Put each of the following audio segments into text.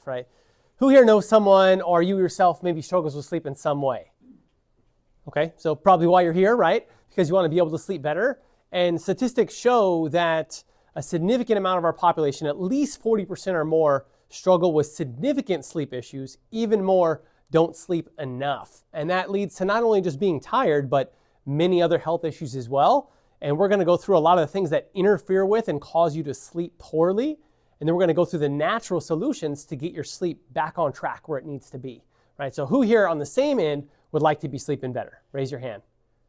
right? Who here knows someone or you yourself maybe struggles with sleep in some way? Okay, so probably why you're here, right? Because you want to be able to sleep better. And statistics show that a significant amount of our population, at least 40% or more, struggle with significant sleep issues. Even more don't sleep enough. And that leads to not only just being tired, but many other health issues as well. And we're going to go through a lot of the things that interfere with and cause you to sleep poorly. And then we're going to go through the natural solutions to get your sleep back on track where it needs to be, right? So who here on the same end would like to be sleeping better? Raise your hand.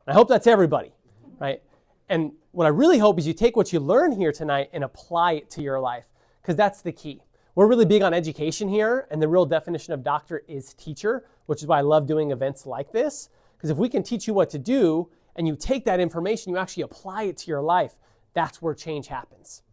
I hope that's everybody, right? And what I really hope is you take what you learn here tonight and apply it to your life, because that's the key. We're really big on education here, and the real definition of doctor is teacher, which is why I love doing events like this, because if we can teach you what to do and you take that information, you actually apply it to your life, that's where change happens.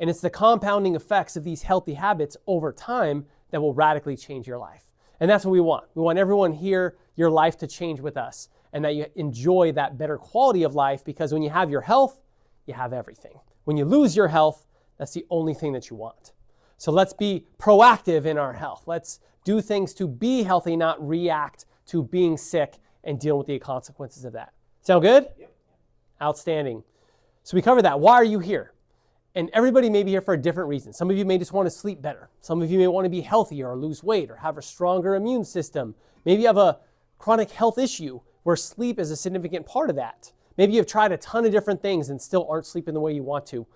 And it's the compounding effects of these healthy habits over time that will radically change your life. And that's what we want. We want everyone here, your life to change with us, and that you enjoy that better quality of life, because when you have your health, you have everything. When you lose your health, that's the only thing that you want. So let's be proactive in our health. Let's do things to be healthy, not react to being sick and deal with the consequences of that. Sound good? Yep. Outstanding. So we covered that. Why are you here? And everybody may be here for a different reason. Some of you may just want to sleep better. Some of you may want to be healthier or lose weight or have a stronger immune system. Maybe you have a chronic health issue where sleep is a significant part of that. Maybe you've tried a ton of different things and still aren't sleeping the way you want to.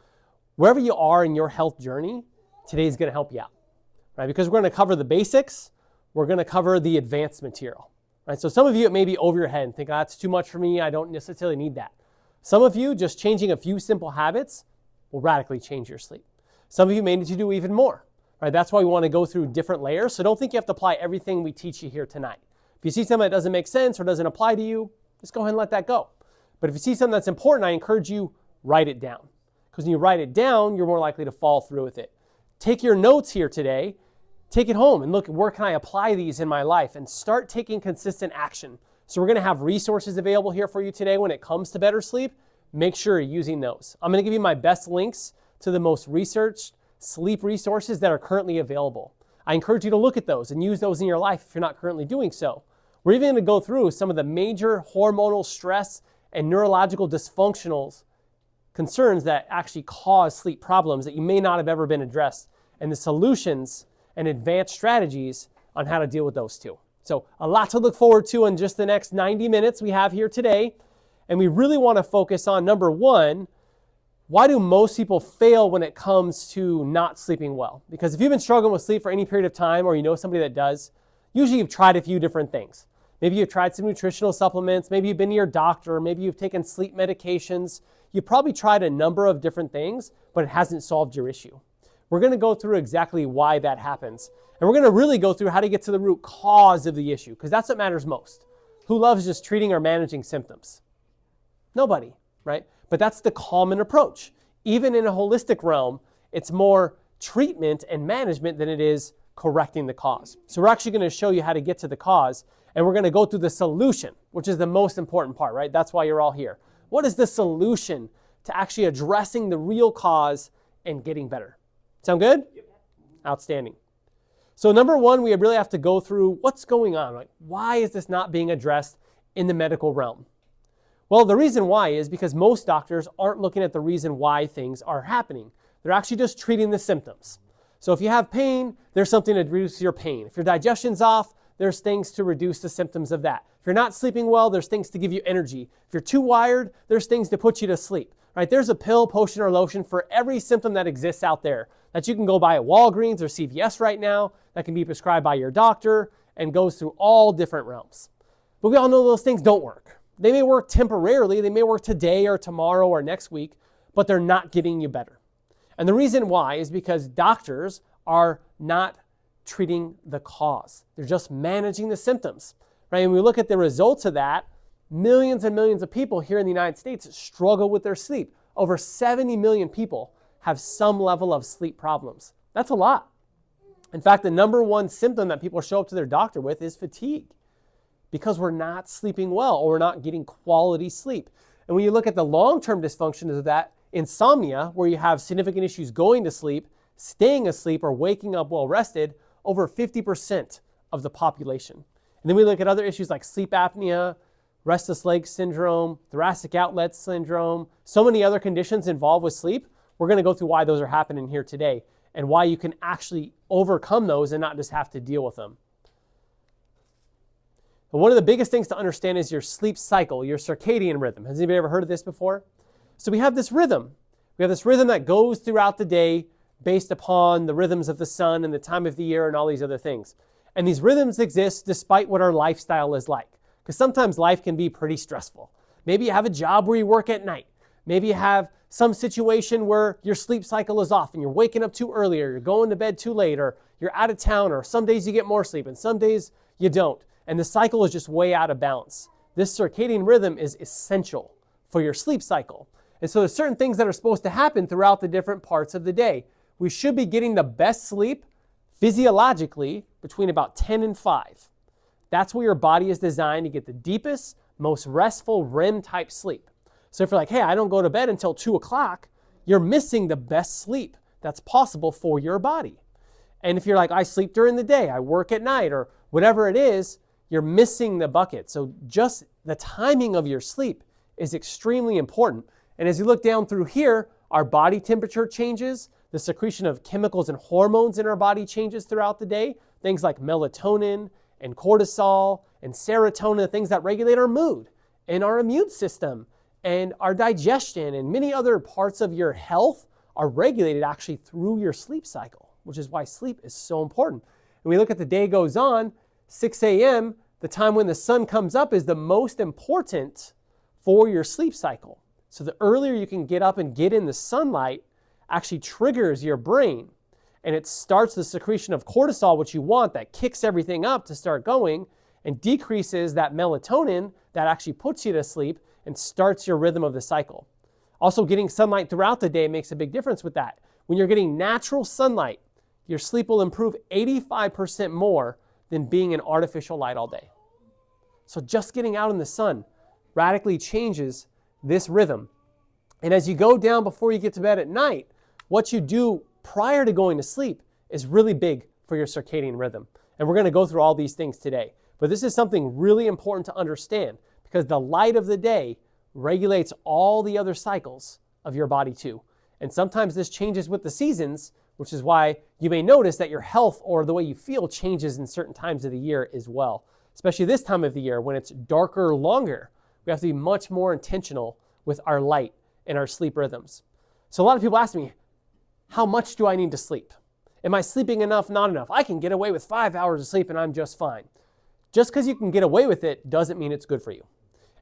Wherever you are in your health journey, today is going to help you out, right? Because we're going to cover the basics. We're going to cover the advanced material, right? So some of you, it may be over your head and think, that's too much for me. I don't necessarily need that. Some of you, just changing a few simple habits will radically change your sleep. Some of you may need to do even more, right? That's why we want to go through different layers. So don't think you have to apply everything we teach you here tonight. If you see something that doesn't make sense or doesn't apply to you, just go ahead and let that go. But if you see something that's important, I encourage you, write it down. Because when you write it down, you're more likely to follow through with it. Take your notes here today, take it home and look, where can I apply these in my life, and start taking consistent action. So we're going to have resources available here for you today when it comes to better sleep. Make sure you're using those. I'm going to give you my best links to the most researched sleep resources that are currently available. I encourage you to look at those and use those in your life if you're not currently doing so. We're even going to go through some of the major hormonal stress and neurological dysfunctional concerns that actually cause sleep problems that you may not have ever been addressed, and the solutions and advanced strategies on how to deal with those too. So a lot to look forward to in just the next 90 minutes we have here today. And we really want to focus on, number one, why do most people fail when it comes to not sleeping well? Because if you've been struggling with sleep for any period of time, or you know somebody that does, usually you've tried a few different things. Maybe you've tried some nutritional supplements, maybe you've been to your doctor, maybe you've taken sleep medications. You've probably tried a number of different things, but it hasn't solved your issue. We're going to go through exactly why that happens. And we're going to really go through how to get to the root cause of the issue, because that's what matters most. Who loves just treating or managing symptoms? Nobody, right? But that's the common approach. Even in a holistic realm, it's more treatment and management than it is correcting the cause. So we're actually going to show you how to get to the cause, and we're going to go through the solution, which is the most important part, right? That's why you're all here. What is the solution to actually addressing the real cause and getting better? Sound good? Yep. Outstanding. So number one, we really have to go through what's going on. Like, why is this not being addressed in the medical realm? Well, the reason why is because most doctors aren't looking at the reason why things are happening. They're actually just treating the symptoms. So if you have pain, there's something to reduce your pain. If your digestion's off, there's things to reduce the symptoms of that. If you're not sleeping well, there's things to give you energy. If you're too wired, there's things to put you to sleep. Right? There's a pill, potion, or lotion for every symptom that exists out there that you can go buy at Walgreens or CVS right now, that can be prescribed by your doctor and goes through all different realms. But we all know those things don't work. They may work temporarily, they may work today or tomorrow or next week, but they're not getting you better. And the reason why is because doctors are not treating the cause. They're just managing the symptoms. Right? And we look at the results of that, millions and millions of people here in the United States struggle with their sleep. Over 70 million people have some level of sleep problems. That's a lot. In fact, the number one symptom that people show up to their doctor with is fatigue, because we're not sleeping well or we're not getting quality sleep. And when you look at the long-term dysfunctions of that, insomnia, where you have significant issues going to sleep, staying asleep, or waking up well rested, over 50% of the population. And then we look at other issues like sleep apnea, restless leg syndrome, thoracic outlet syndrome, so many other conditions involved with sleep. We're going to go through why those are happening here today and why you can actually overcome those and not just have to deal with them. But one of the biggest things to understand is your sleep cycle, your circadian rhythm. Has anybody ever heard of this before? So we have this rhythm. We have this rhythm that goes throughout the day based upon the rhythms of the sun and the time of the year and all these other things. And these rhythms exist despite what our lifestyle is like. Because sometimes life can be pretty stressful. Maybe you have a job where you work at night. Maybe you have some situation where your sleep cycle is off and you're waking up too early, or you're going to bed too late, or you're out of town, or some days you get more sleep and some days you don't. And the cycle is just way out of balance. This circadian rhythm is essential for your sleep cycle. And so there's certain things that are supposed to happen throughout the different parts of the day. We should be getting the best sleep physiologically between about 10 and 5. That's where your body is designed to get the deepest, most restful REM type sleep. So if you're like, hey, I don't go to bed until 2 o'clock, you're missing the best sleep that's possible for your body. And if you're like, I sleep during the day, I work at night, or whatever it is, you're missing the bucket. So just the timing of your sleep is extremely important. And as you look down through here, our body temperature changes, the secretion of chemicals and hormones in our body changes throughout the day, things like melatonin and cortisol and serotonin, things that regulate our mood and our immune system and our digestion, and many other parts of your health are regulated actually through your sleep cycle, which is why sleep is so important. And we look at the day goes on, 6 a.m., the time when the sun comes up, is the most important for your sleep cycle. So the earlier you can get up and get in the sunlight actually triggers your brain, and it starts the secretion of cortisol, which you want, that kicks everything up to start going, and decreases that melatonin that actually puts you to sleep and starts your rhythm of the cycle. Also, getting sunlight throughout the day makes a big difference with that. When you're getting natural sunlight, your sleep will improve 85% more than being in artificial light all day. So just getting out in the sun radically changes this rhythm. And as you go down before you get to bed at night, what you do prior to going to sleep is really big for your circadian rhythm. And we're going to go through all these things today. But this is something really important to understand, because the light of the day regulates all the other cycles of your body too. And sometimes this changes with the seasons, which is why you may notice that your health or the way you feel changes in certain times of the year as well. Especially this time of the year when it's darker longer. We have to be much more intentional with our light and our sleep rhythms. So a lot of people ask me, how much do I need to sleep? Am I sleeping enough, not enough? I can get away with 5 hours of sleep and I'm just fine. Just because you can get away with it doesn't mean it's good for you.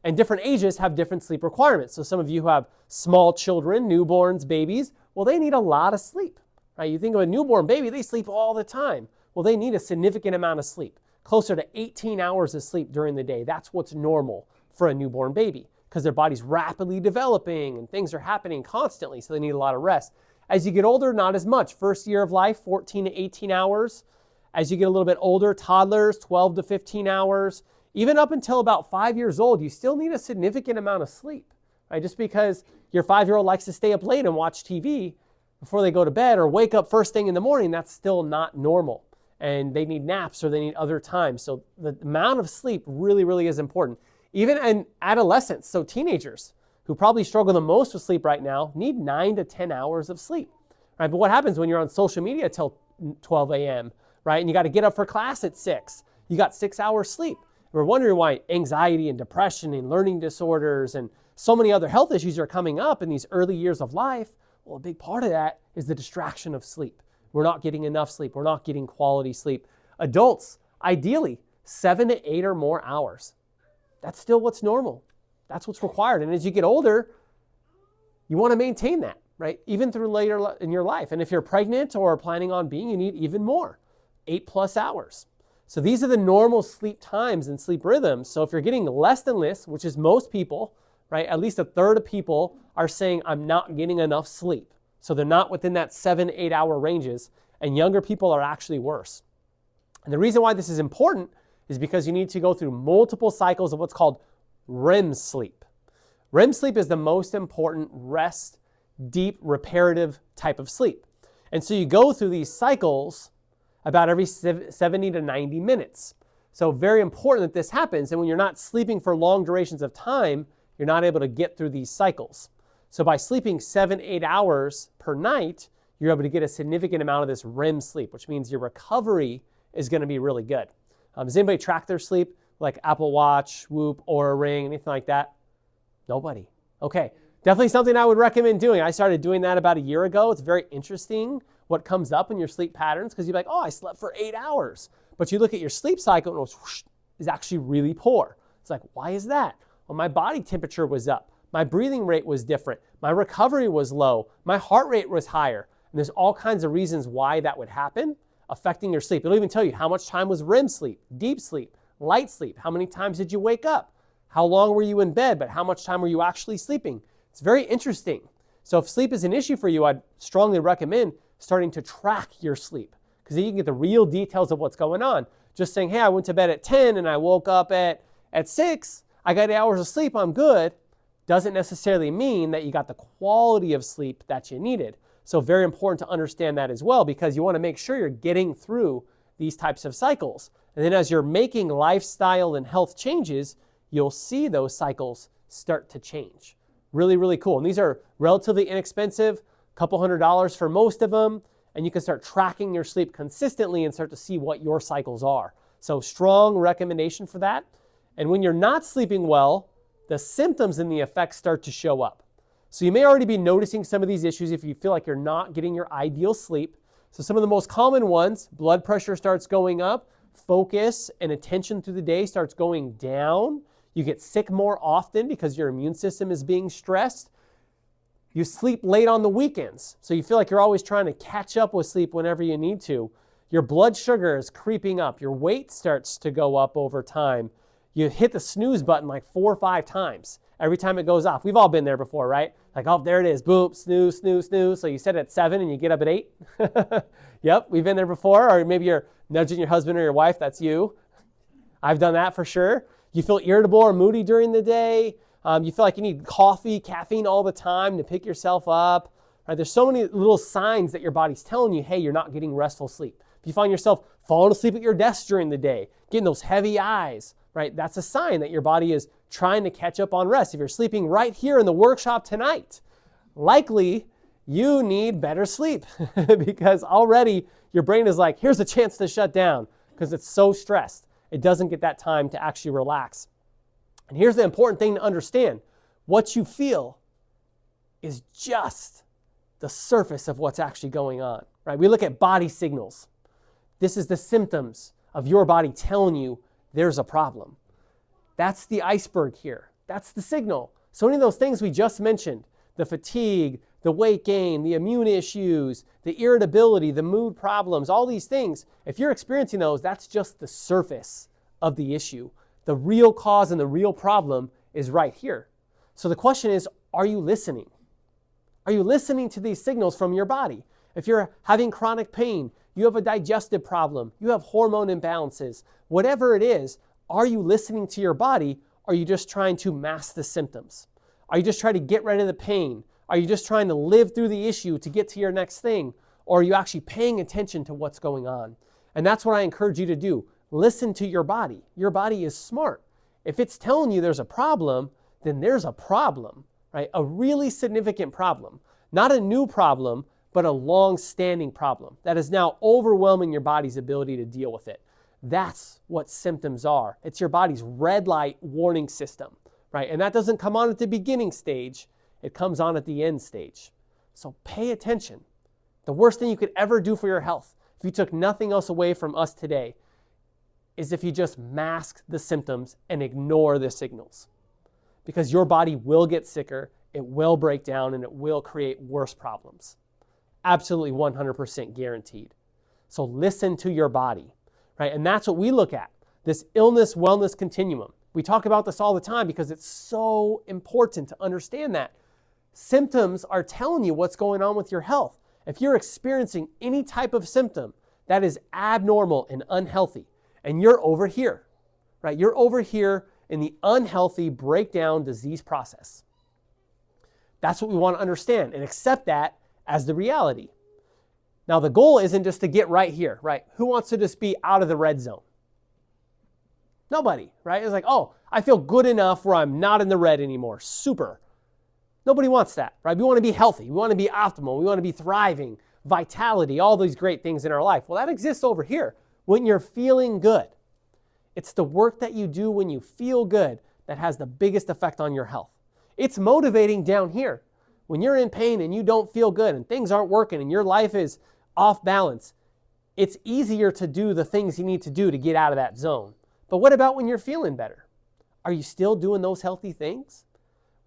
And different ages have different sleep requirements. So some of you who have small children, newborns, babies, well, they need a lot of sleep. Right? You think of a newborn baby, they sleep all the time. Well, they need a significant amount of sleep, closer to 18 hours of sleep during the day. That's what's normal for a newborn baby, because their body's rapidly developing and things are happening constantly, so they need a lot of rest. As you get older, not as much. First year of life, 14 to 18 hours. As you get a little bit older, toddlers, 12 to 15 hours. Even up until about 5 years old, you still need a significant amount of sleep. Right? Just because your 5-year-old likes to stay up late and watch TV before they go to bed or wake up first thing in the morning, that's still not normal. And they need naps or they need other times. So the amount of sleep really, really is important. Even in adolescents, so teenagers who probably struggle the most with sleep right now, need 9 to 10 hours of sleep. Right? But what happens when you're on social media till 12 a.m., right? And you got to get up for class at 6. You got 6 hours sleep. We're wondering why anxiety and depression and learning disorders and so many other health issues are coming up in these early years of life. Well, a big part of that is the distraction of sleep. We're not getting enough sleep. We're not getting quality sleep. Adults, ideally, 7 to 8 or more hours. That's still what's normal. That's what's required. And as you get older, you want to maintain that, right? Even through later in your life. And if you're pregnant or planning on being, you need even more, 8+ hours. So these are the normal sleep times and sleep rhythms. So if you're getting less than this, which is most people, right? At least a third of people are saying, I'm not getting enough sleep. So they're not within that 7-8 hour ranges. And younger people are actually worse. And the reason why this is important is because you need to go through multiple cycles of what's called REM sleep. REM sleep is the most important rest, deep, reparative type of sleep. And so you go through these cycles about every 70 to 90 minutes. So very important that this happens. And when you're not sleeping for long durations of time, you're not able to get through these cycles. So by sleeping 7-8 hours per night, you're able to get a significant amount of this REM sleep, which means your recovery is going to be really good. Does anybody track their sleep, like Apple Watch, Whoop, Oura Ring, anything like that? Nobody. Okay, definitely something I would recommend doing. I started doing that about a year ago. It's very interesting what comes up in your sleep patterns, because you're like, oh, I slept for 8 hours. But you look at your sleep cycle and it was, whoosh, is actually really poor. It's like, why is that? Well, my body temperature was up. My breathing rate was different. My recovery was low. My heart rate was higher. And there's all kinds of reasons why that would happen, affecting your sleep. It'll even tell you how much time was REM sleep, deep sleep, light sleep. How many times did you wake up? How long were you in bed, but how much time were you actually sleeping? It's very interesting. So if sleep is an issue for you, I'd strongly recommend starting to track your sleep, because then you can get the real details of what's going on. Just saying, hey, I went to bed at 10 and I woke up at 6, I got 8 hours of sleep, I'm good, doesn't necessarily mean that you got the quality of sleep that you needed. So very important to understand that as well, because you want to make sure you're getting through these types of cycles. And then as you're making lifestyle and health changes, you'll see those cycles start to change. Really, really cool. And these are relatively inexpensive, a couple $100s for most of them. And you can start tracking your sleep consistently and start to see what your cycles are. So strong recommendation for that. And when you're not sleeping well, the symptoms and the effects start to show up. So you may already be noticing some of these issues if you feel like you're not getting your ideal sleep. So some of the most common ones, blood pressure starts going up, focus and attention through the day starts going down. You get sick more often because your immune system is being stressed. You sleep late on the weekends, so you feel like you're always trying to catch up with sleep whenever you need to. Your blood sugar is creeping up. Your weight starts to go up over time. You hit the snooze button like 4 or 5 times every time it goes off. We've all been there before, right? Like, oh, there it is. Boom, snooze, snooze, snooze. So you set it at 7 and you get up at 8. Yep, we've been there before. Or maybe you're nudging your husband or your wife. That's you. I've done that for sure. You feel irritable or moody during the day. You feel like you need coffee, caffeine all the time to pick yourself up. Right? There's so many little signs that your body's telling you, hey, you're not getting restful sleep. If you find yourself falling asleep at your desk during the day, getting those heavy eyes, right? That's a sign that your body is trying to catch up on rest. If you're sleeping right here in the workshop tonight, likely you need better sleep because already your brain is like, here's a chance to shut down because it's so stressed. It doesn't get that time to actually relax. And here's the important thing to understand. What you feel is just the surface of what's actually going on, right? We look at body signals. This is the symptoms of your body telling you there's a problem. That's the iceberg here. That's the signal. So many of those things we just mentioned, the fatigue, the weight gain, the immune issues, the irritability, the mood problems, all these things, if you're experiencing those, that's just the surface of the issue. The real cause and the real problem is right here. So the question is, are you listening? Are you listening to these signals from your body? If you're having chronic pain, you have a digestive problem, you have hormone imbalances, whatever it is, are you listening to your body? Or are you just trying to mask the symptoms? Are you just trying to get rid of the pain? Are you just trying to live through the issue to get to your next thing? Or are you actually paying attention to what's going on? And that's what I encourage you to do. Listen to your body. Your body is smart. If it's telling you there's a problem, then there's a problem, right? A really significant problem. Not a new problem, but a long-standing problem that is now overwhelming your body's ability to deal with it. That's what symptoms are. It's your body's red light warning system, right? And that doesn't come on at the beginning stage. It comes on at the end stage. So pay attention. The worst thing you could ever do for your health, if you took nothing else away from us today, is if you just mask the symptoms and ignore the signals. Because your body will get sicker, it will break down, and it will create worse problems. Absolutely 100% guaranteed. So listen to your body, right? And that's what we look at, this illness-wellness continuum. We talk about this all the time because it's so important to understand that. Symptoms are telling you what's going on with your health. If you're experiencing any type of symptom that is abnormal and unhealthy, and you're over here, right? You're over here in the unhealthy breakdown disease process. That's what we want to understand and accept that as the reality. Now, the goal isn't just to get right here, right? Who wants to just be out of the red zone? Nobody, right? It's like, oh, I feel good enough where I'm not in the red anymore. Super. Nobody wants that, right? We want to be healthy. We want to be optimal. We want to be thriving, vitality, all these great things in our life. Well, that exists over here when you're feeling good. It's the work that you do when you feel good that has the biggest effect on your health. It's motivating down here. When you're in pain and you don't feel good and things aren't working and your life is off balance, it's easier to do the things you need to do to get out of that zone. But what about when you're feeling better? Are you still doing those healthy things?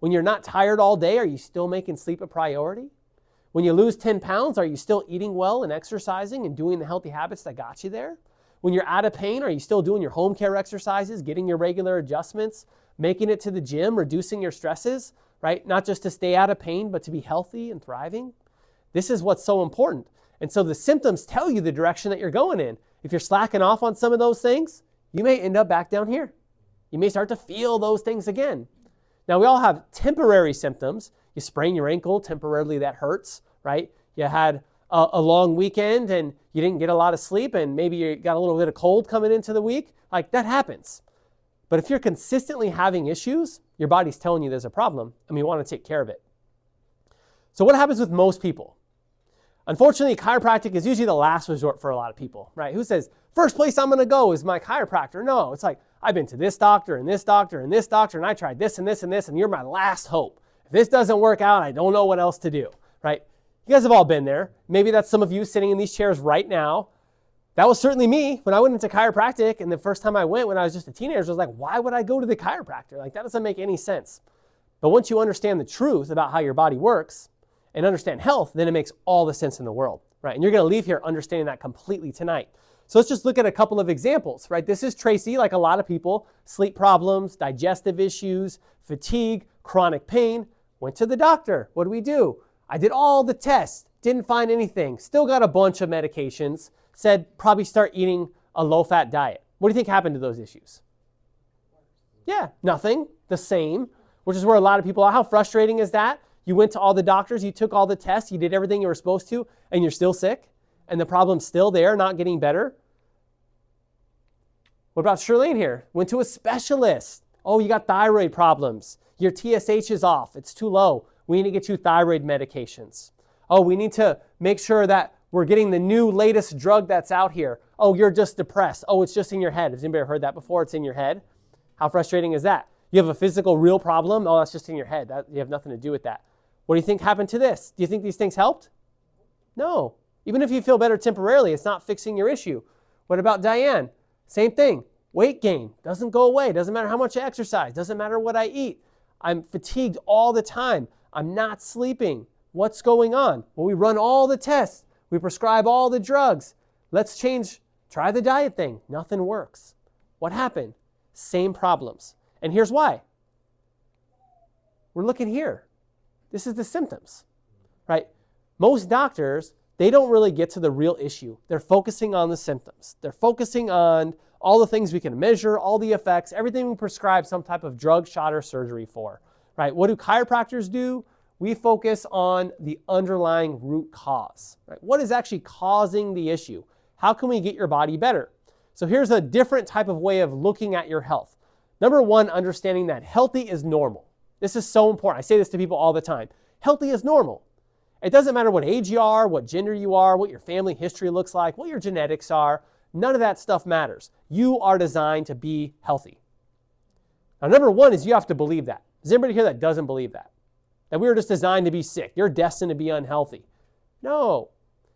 When you're not tired all day, are you still making sleep a priority? When you lose 10 pounds, are you still eating well and exercising and doing the healthy habits that got you there? When you're out of pain, are you still doing your home care exercises, getting your regular adjustments, making it to the gym, reducing your stresses, right? Not just to stay out of pain, but to be healthy and thriving. This is what's so important. And so the symptoms tell you the direction that you're going in. If you're slacking off on some of those things, you may end up back down here. You may start to feel those things again. Now, we all have temporary symptoms. You sprain your ankle, temporarily that hurts, right? You had a long weekend and you didn't get a lot of sleep and maybe you got a little bit of cold coming into the week. Like, that happens. But if you're consistently having issues, your body's telling you there's a problem and we want to take care of it. So what happens with most people? Unfortunately, chiropractic is usually the last resort for a lot of people, right? Who says, first place I'm going to go is my chiropractor? No, it's like, I've been to this doctor and this doctor and this doctor and I tried this and this and this and you're my last hope. If this doesn't work out, I don't know what else to do, right? You guys have all been there. Maybe that's some of you sitting in these chairs right now. That was certainly me when I went into chiropractic, and the first time I went when I was just a teenager, I was like, why would I go to the chiropractor? Like, that doesn't make any sense. But once you understand the truth about how your body works and understand health, then it makes all the sense in the world, right? And you're going to leave here understanding that completely tonight. So let's just look at a couple of examples, right? This is Tracy, like a lot of people, sleep problems, digestive issues, fatigue, chronic pain, went to the doctor. What do? I did all the tests, didn't find anything, still got a bunch of medications, said probably start eating a low-fat diet. What do you think happened to those issues? Yeah, nothing, the same, which is where a lot of people are. How frustrating is that? You went to all the doctors, you took all the tests, you did everything you were supposed to, and you're still sick, and the problem's still there, not getting better. What about Shirlene here? Went to a specialist. Oh, you got thyroid problems. Your TSH is off, it's too low. We need to get you thyroid medications. Oh, we need to make sure that we're getting the new latest drug that's out here. Oh, you're just depressed. Oh, it's just in your head. Has anybody heard that before? It's in your head. How frustrating is that? You have a physical, real problem. Oh, that's just in your head. You have nothing to do with that. What do you think happened to this? Do you think these things helped? No. Even if you feel better temporarily, it's not fixing your issue. What about Diane? Same thing. Weight gain doesn't go away. Doesn't matter how much I exercise. Doesn't matter what I eat. I'm fatigued all the time. I'm not sleeping. What's going on? Well, we run all the tests. We prescribe all the drugs. Let's try the diet thing. Nothing works. What happened? Same problems. And here's why. We're looking here. This is the symptoms, right? Most doctors, they don't really get to the real issue. They're focusing on the symptoms. They're focusing on all the things we can measure, all the effects, everything we prescribe some type of drug, shot, or surgery for, right? What do chiropractors do? We focus on the underlying root cause, right? What is actually causing the issue? How can we get your body better? So here's a different type of way of looking at your health. Number one, understanding that healthy is normal. This is so important. I say this to people all the time. Healthy is normal. It doesn't matter what age you are, what gender you are, what your family history looks like, what your genetics are. None of that stuff matters. You are designed to be healthy. Now, number one is you have to believe that. Is anybody here that doesn't believe that? That we were just designed to be sick. You're destined to be unhealthy. No.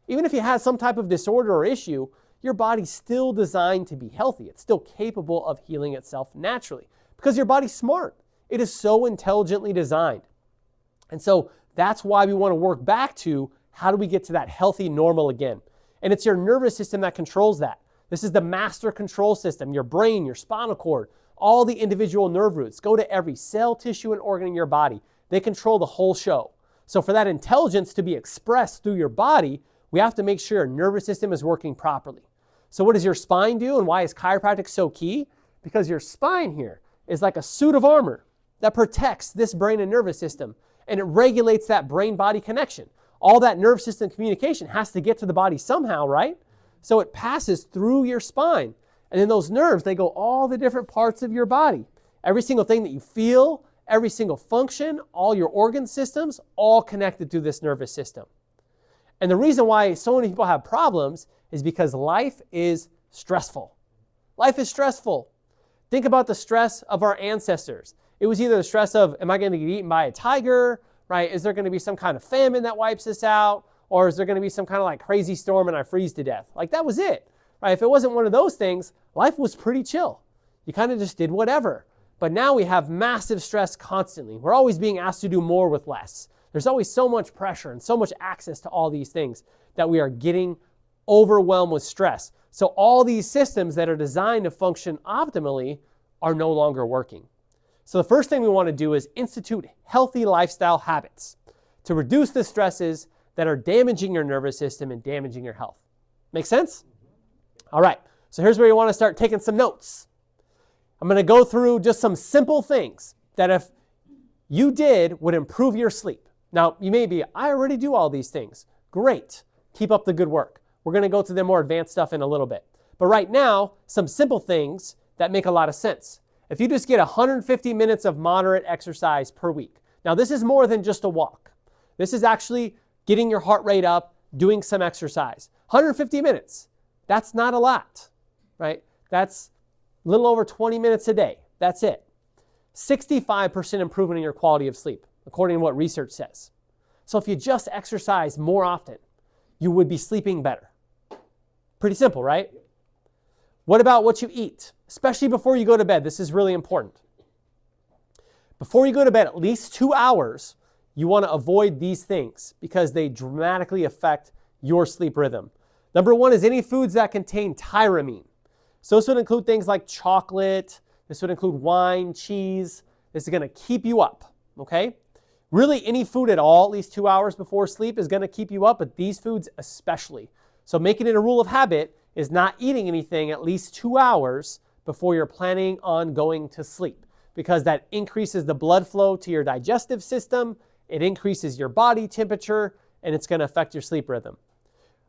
Even if you have some type of disorder or issue, your body's still designed to be healthy. It's still capable of healing itself naturally because your body's smart. It is so intelligently designed. And so that's why we want to work back to how do we get to that healthy normal again? And it's your nervous system that controls that. This is the master control system, your brain, your spinal cord, all the individual nerve roots. Go to every cell, tissue, and organ in your body. They control the whole show. So for that intelligence to be expressed through your body, we have to make sure your nervous system is working properly. So what does your spine do and why is chiropractic so key? Because your spine here is like a suit of armor that protects this brain and nervous system and it regulates that brain-body connection. all that nerve system communication has to get to the body somehow, right? So it passes through your spine. And then those nerves, they go all the different parts of your body. Every single thing that you feel, every single function, all your organ systems, all connected through this nervous system. And the reason why so many people have problems is because life is stressful. Life is stressful. Think about the stress of our ancestors. It was either the stress of, am I going to get eaten by a tiger, right? Is there going to be some kind of famine that wipes us out? Or is there going to be some kind of like crazy storm and I freeze to death? Like that was it, right? If it wasn't one of those things, life was pretty chill. You kind of just did whatever. But now we have massive stress constantly. We're always being asked to do more with less. There's always so much pressure and so much access to all these things that we are getting overwhelmed with stress. So all these systems that are designed to function optimally are no longer working. So the first thing we want to do is institute healthy lifestyle habits to reduce the stresses that are damaging your nervous system and damaging your health. Make sense? All right, so here's where you want to start taking some notes. I'm going to go through just some simple things that if you did would improve your sleep. Now, you may be, I already do all these things. Great. Keep up the good work. We're going to go to the more advanced stuff in a little bit. But right now, some simple things that make a lot of sense. If you just get 150 minutes of moderate exercise per week. Now, this is more than just a walk. This is actually getting your heart rate up, doing some exercise. 150 minutes. That's not a lot, right? That's a little over 20 minutes a day. That's it. 65% improvement in your quality of sleep, according to what research says. So if you just exercise more often, you would be sleeping better. Pretty simple, right? What about what you eat? Especially before you go to bed. This is really important. Before you go to bed, at least 2 hours, you want to avoid these things because they dramatically affect your sleep rhythm. Number one is any foods that contain tyramine. So this would include things like chocolate. This would include wine, cheese. This is going to keep you up, okay? Really, any food at all, at least 2 hours before sleep, is going to keep you up, but these foods especially. So making it a rule of habit is not eating anything at least 2 hours before you're planning on going to sleep, because that increases the blood flow to your digestive system, it increases your body temperature, and it's going to affect your sleep rhythm.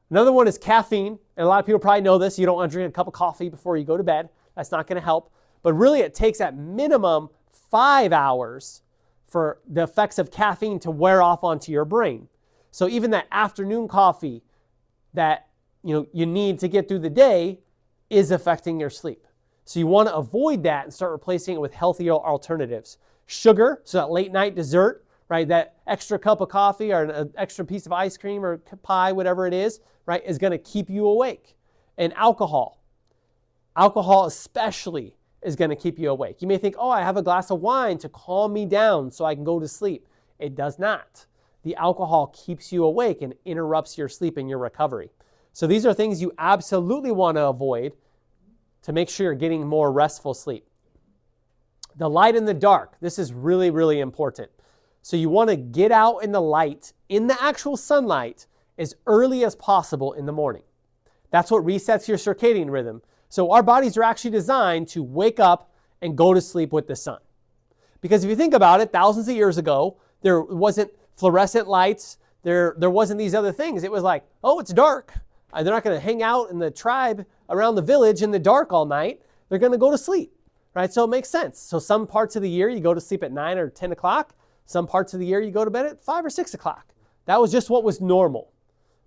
Another one is caffeine, and a lot of people probably know this. You don't want to drink a cup of coffee before you go to bed. That's not going to help. But really, it takes at minimum 5 hours for the effects of caffeine to wear off onto your brain. So even that afternoon coffee that you need to get through the day is affecting your sleep. So you want to avoid that and start replacing it with healthier alternatives. Sugar, so that late night dessert, right? That extra cup of coffee or an extra piece of ice cream or pie, whatever it is, right, is going to keep you awake. And alcohol. Alcohol especially is going to keep you awake. You may think, oh, I have a glass of wine to calm me down so I can go to sleep. It does not. The alcohol keeps you awake and interrupts your sleep and your recovery. So these are things you absolutely want to avoid to make sure you're getting more restful sleep. The light and the dark. This is really, really important. So you want to get out in the light, in the actual sunlight, as early as possible in the morning. That's what resets your circadian rhythm. So our bodies are actually designed to wake up and go to sleep with the sun. Because if you think about it, thousands of years ago, there wasn't fluorescent lights, there wasn't these other things. It was like, oh, it's dark. They're not going to hang out in the tribe around the village in the dark all night. They're going to go to sleep, right? So it makes sense. So some parts of the year you go to sleep at 9 or 10 o'clock. Some parts of the year you go to bed at 5 or 6 o'clock. That was just what was normal.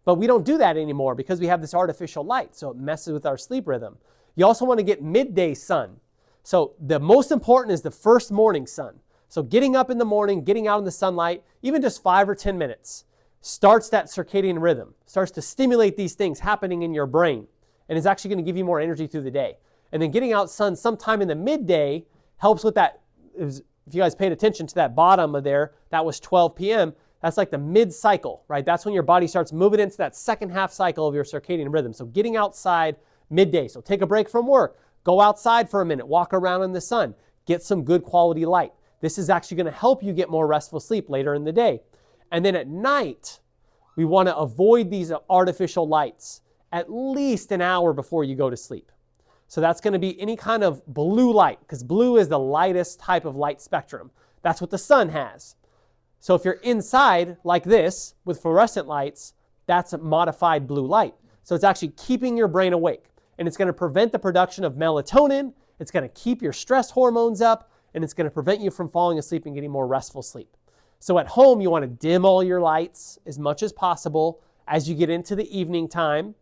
But we don't do that anymore because we have this artificial light, so it messes with our sleep rhythm. You also want to get midday sun. So the most important is the first morning sun. So getting up in the morning, getting out in the sunlight, even just 5 or 10 minutes, starts that circadian rhythm, starts to stimulate these things happening in your brain, and is actually going to give you more energy through the day. And then getting out sun sometime in the midday helps with that. If you guys paid attention to that bottom of there, that was 12 p.m., that's like the mid-cycle, right? That's when your body starts moving into that second half cycle of your circadian rhythm. So getting outside midday. So take a break from work, go outside for a minute, walk around in the sun, get some good quality light. This is actually going to help you get more restful sleep later in the day. And then at night, we want to avoid these artificial lights at least an hour before you go to sleep. So that's going to be any kind of blue light, because blue is the lightest type of light spectrum. That's what the sun has. So if you're inside like this with fluorescent lights, that's a modified blue light. So it's actually keeping your brain awake. And it's going to prevent the production of melatonin. It's going to keep your stress hormones up. And it's going to prevent you from falling asleep and getting more restful sleep. So at home, you want to dim all your lights as much as possible. As you get into the evening time,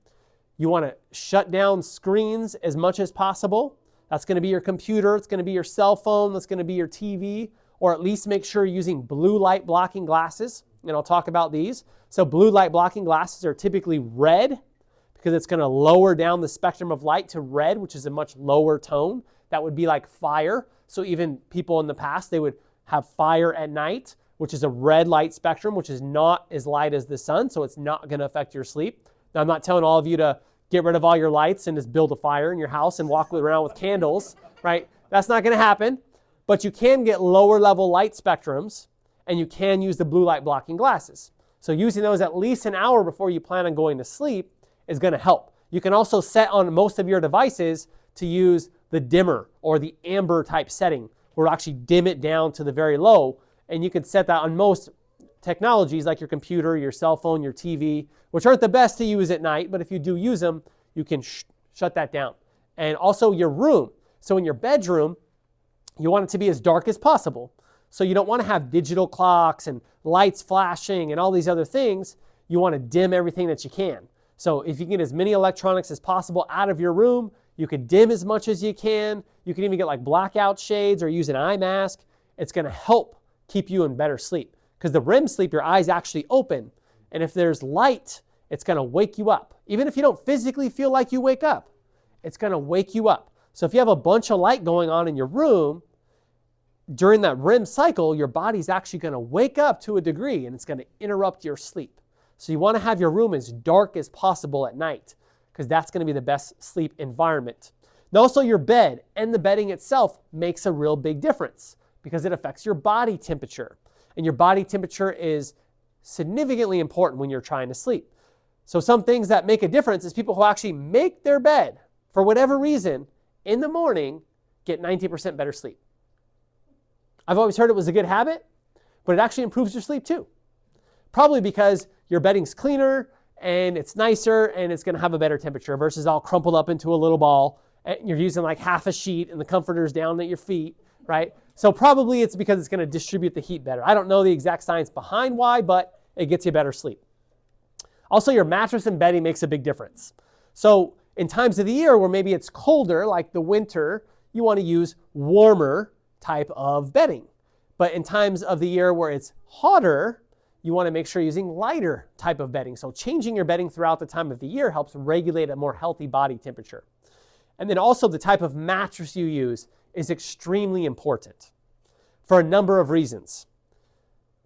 you want to shut down screens as much as possible. That's going to be your computer. It's going to be your cell phone. That's going to be your TV. Or at least make sure you're using blue light blocking glasses. And I'll talk about these. So blue light blocking glasses are typically red because it's going to lower down the spectrum of light to red, which is a much lower tone. That would be like fire. So even people in the past, they would have fire at night, which is a red light spectrum, which is not as light as the sun. So it's not going to affect your sleep. Now, I'm not telling all of you to get rid of all your lights and just build a fire in your house and walk around with candles, right? That's not going to happen. But you can get lower level light spectrums, and you can use the blue light blocking glasses. So using those at least an hour before you plan on going to sleep is going to help. You can also set on most of your devices to use the dimmer or the amber type setting, where it'll actually dim it down to the very low. And you can set that on most technologies like your computer, your cell phone, your TV, which aren't the best to use at night, but if you do use them, you can shut that down. And also your room. So in your bedroom, you want it to be as dark as possible. So you don't want to have digital clocks and lights flashing and all these other things. You want to dim everything that you can. So if you can get as many electronics as possible out of your room, you can dim as much as you can. You can even get like blackout shades or use an eye mask. It's going to help keep you in better sleep. Because the REM sleep, your eyes actually open. And if there's light, it's going to wake you up. Even if you don't physically feel like you wake up, it's going to wake you up. So if you have a bunch of light going on in your room, during that REM cycle, your body's actually going to wake up to a degree and it's going to interrupt your sleep. So you want to have your room as dark as possible at night because that's going to be the best sleep environment. Now also your bed and the bedding itself makes a real big difference because it affects your body temperature. And your body temperature is significantly important when you're trying to sleep. So some things that make a difference is people who actually make their bed for whatever reason in the morning get 90% better sleep. I've always heard it was a good habit, but it actually improves your sleep too. Probably because your bedding's cleaner and it's nicer and it's going to have a better temperature versus all crumpled up into a little ball and you're using like half a sheet and the comforter's down at your feet, right? So probably it's because it's going to distribute the heat better. I don't know the exact science behind why, but it gets you better sleep. Also, your mattress and bedding makes a big difference. So in times of the year where maybe it's colder, like the winter, you want to use warmer type of bedding. But in times of the year where it's hotter, you want to make sure you're using lighter type of bedding. So changing your bedding throughout the time of the year helps regulate a more healthy body temperature. And then also the type of mattress you use is extremely important for a number of reasons.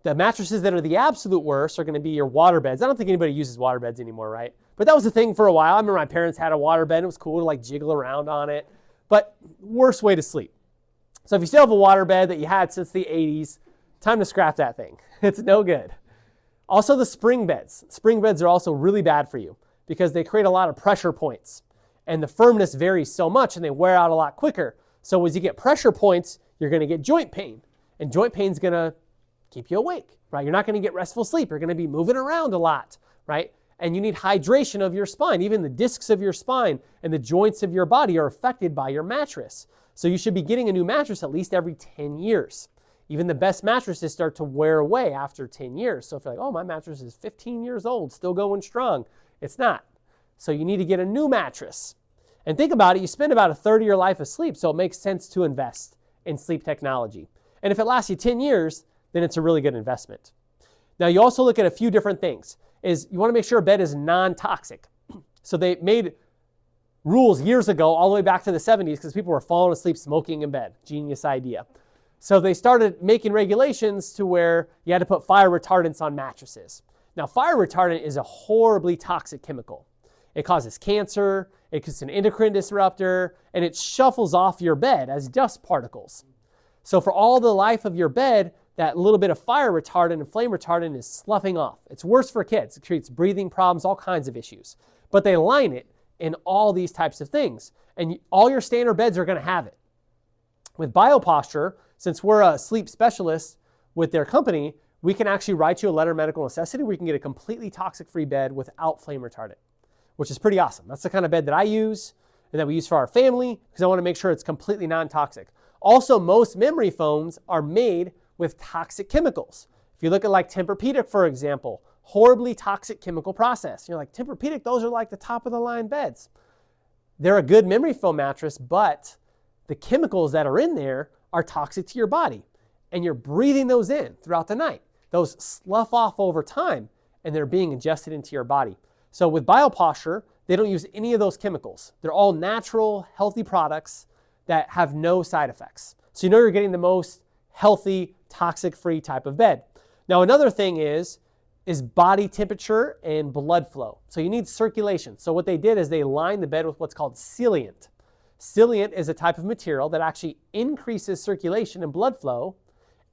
The mattresses that are the absolute worst are going to be your water beds. I don't think anybody uses water beds anymore, right? But that was the thing for a while. I remember my parents had a water bed. It was cool to like jiggle around on it. But worst way to sleep. So if you still have a water bed that you had since the 80s, time to scrap that thing. It's no good. Also the spring beds. Spring beds are also really bad for you because they create a lot of pressure points. And the firmness varies so much and they wear out a lot quicker. So as you get pressure points, you're going to get joint pain. And joint pain is going to keep you awake, right? You're not going to get restful sleep. You're going to be moving around a lot, right? And you need hydration of your spine. Even the discs of your spine and the joints of your body are affected by your mattress. So you should be getting a new mattress at least every 10 years. Even the best mattresses start to wear away after 10 years. So if you're like, oh, my mattress is 15 years old, still going strong. It's not. So you need to get a new mattress. And think about it, you spend about a third of your life asleep, so it makes sense to invest in sleep technology. And if it lasts you 10 years, then it's a really good investment. Now you also look at a few different things. Is you want to make sure a bed is non-toxic. So they made rules years ago, all the way back to the 70s, because people were falling asleep smoking in bed. Genius idea. So they started making regulations to where you had to put fire retardants on mattresses. Now, fire retardant is a horribly toxic chemical. It causes cancer, it's an endocrine disruptor, and it shuffles off your bed as dust particles. So for all the life of your bed, that little bit of fire retardant and flame retardant is sloughing off. It's worse for kids. It creates breathing problems, all kinds of issues. But they line it in all these types of things. And all your standard beds are going to have it. With BioPosture, since we're a sleep specialist with their company, we can actually write you a letter of medical necessity where you can get a completely toxic-free bed without flame retardant, which is pretty awesome. That's the kind of bed that I use and that we use for our family because I want to make sure it's completely non-toxic. Also, most memory foams are made with toxic chemicals. If you look at like Tempur-Pedic, for example, horribly toxic chemical process. You're like, Tempur-Pedic, those are like the top of the line beds. They're a good memory foam mattress, but the chemicals that are in there are toxic to your body. And you're breathing those in throughout the night. Those slough off over time, and they're being ingested into your body. So with BioPosture, they don't use any of those chemicals. They're all natural, healthy products that have no side effects. So you know you're getting the most healthy, toxic-free type of bed. Now another thing is body temperature and blood flow. So you need circulation. So what they did is they lined the bed with what's called sealant. Sealant is a type of material that actually increases circulation and blood flow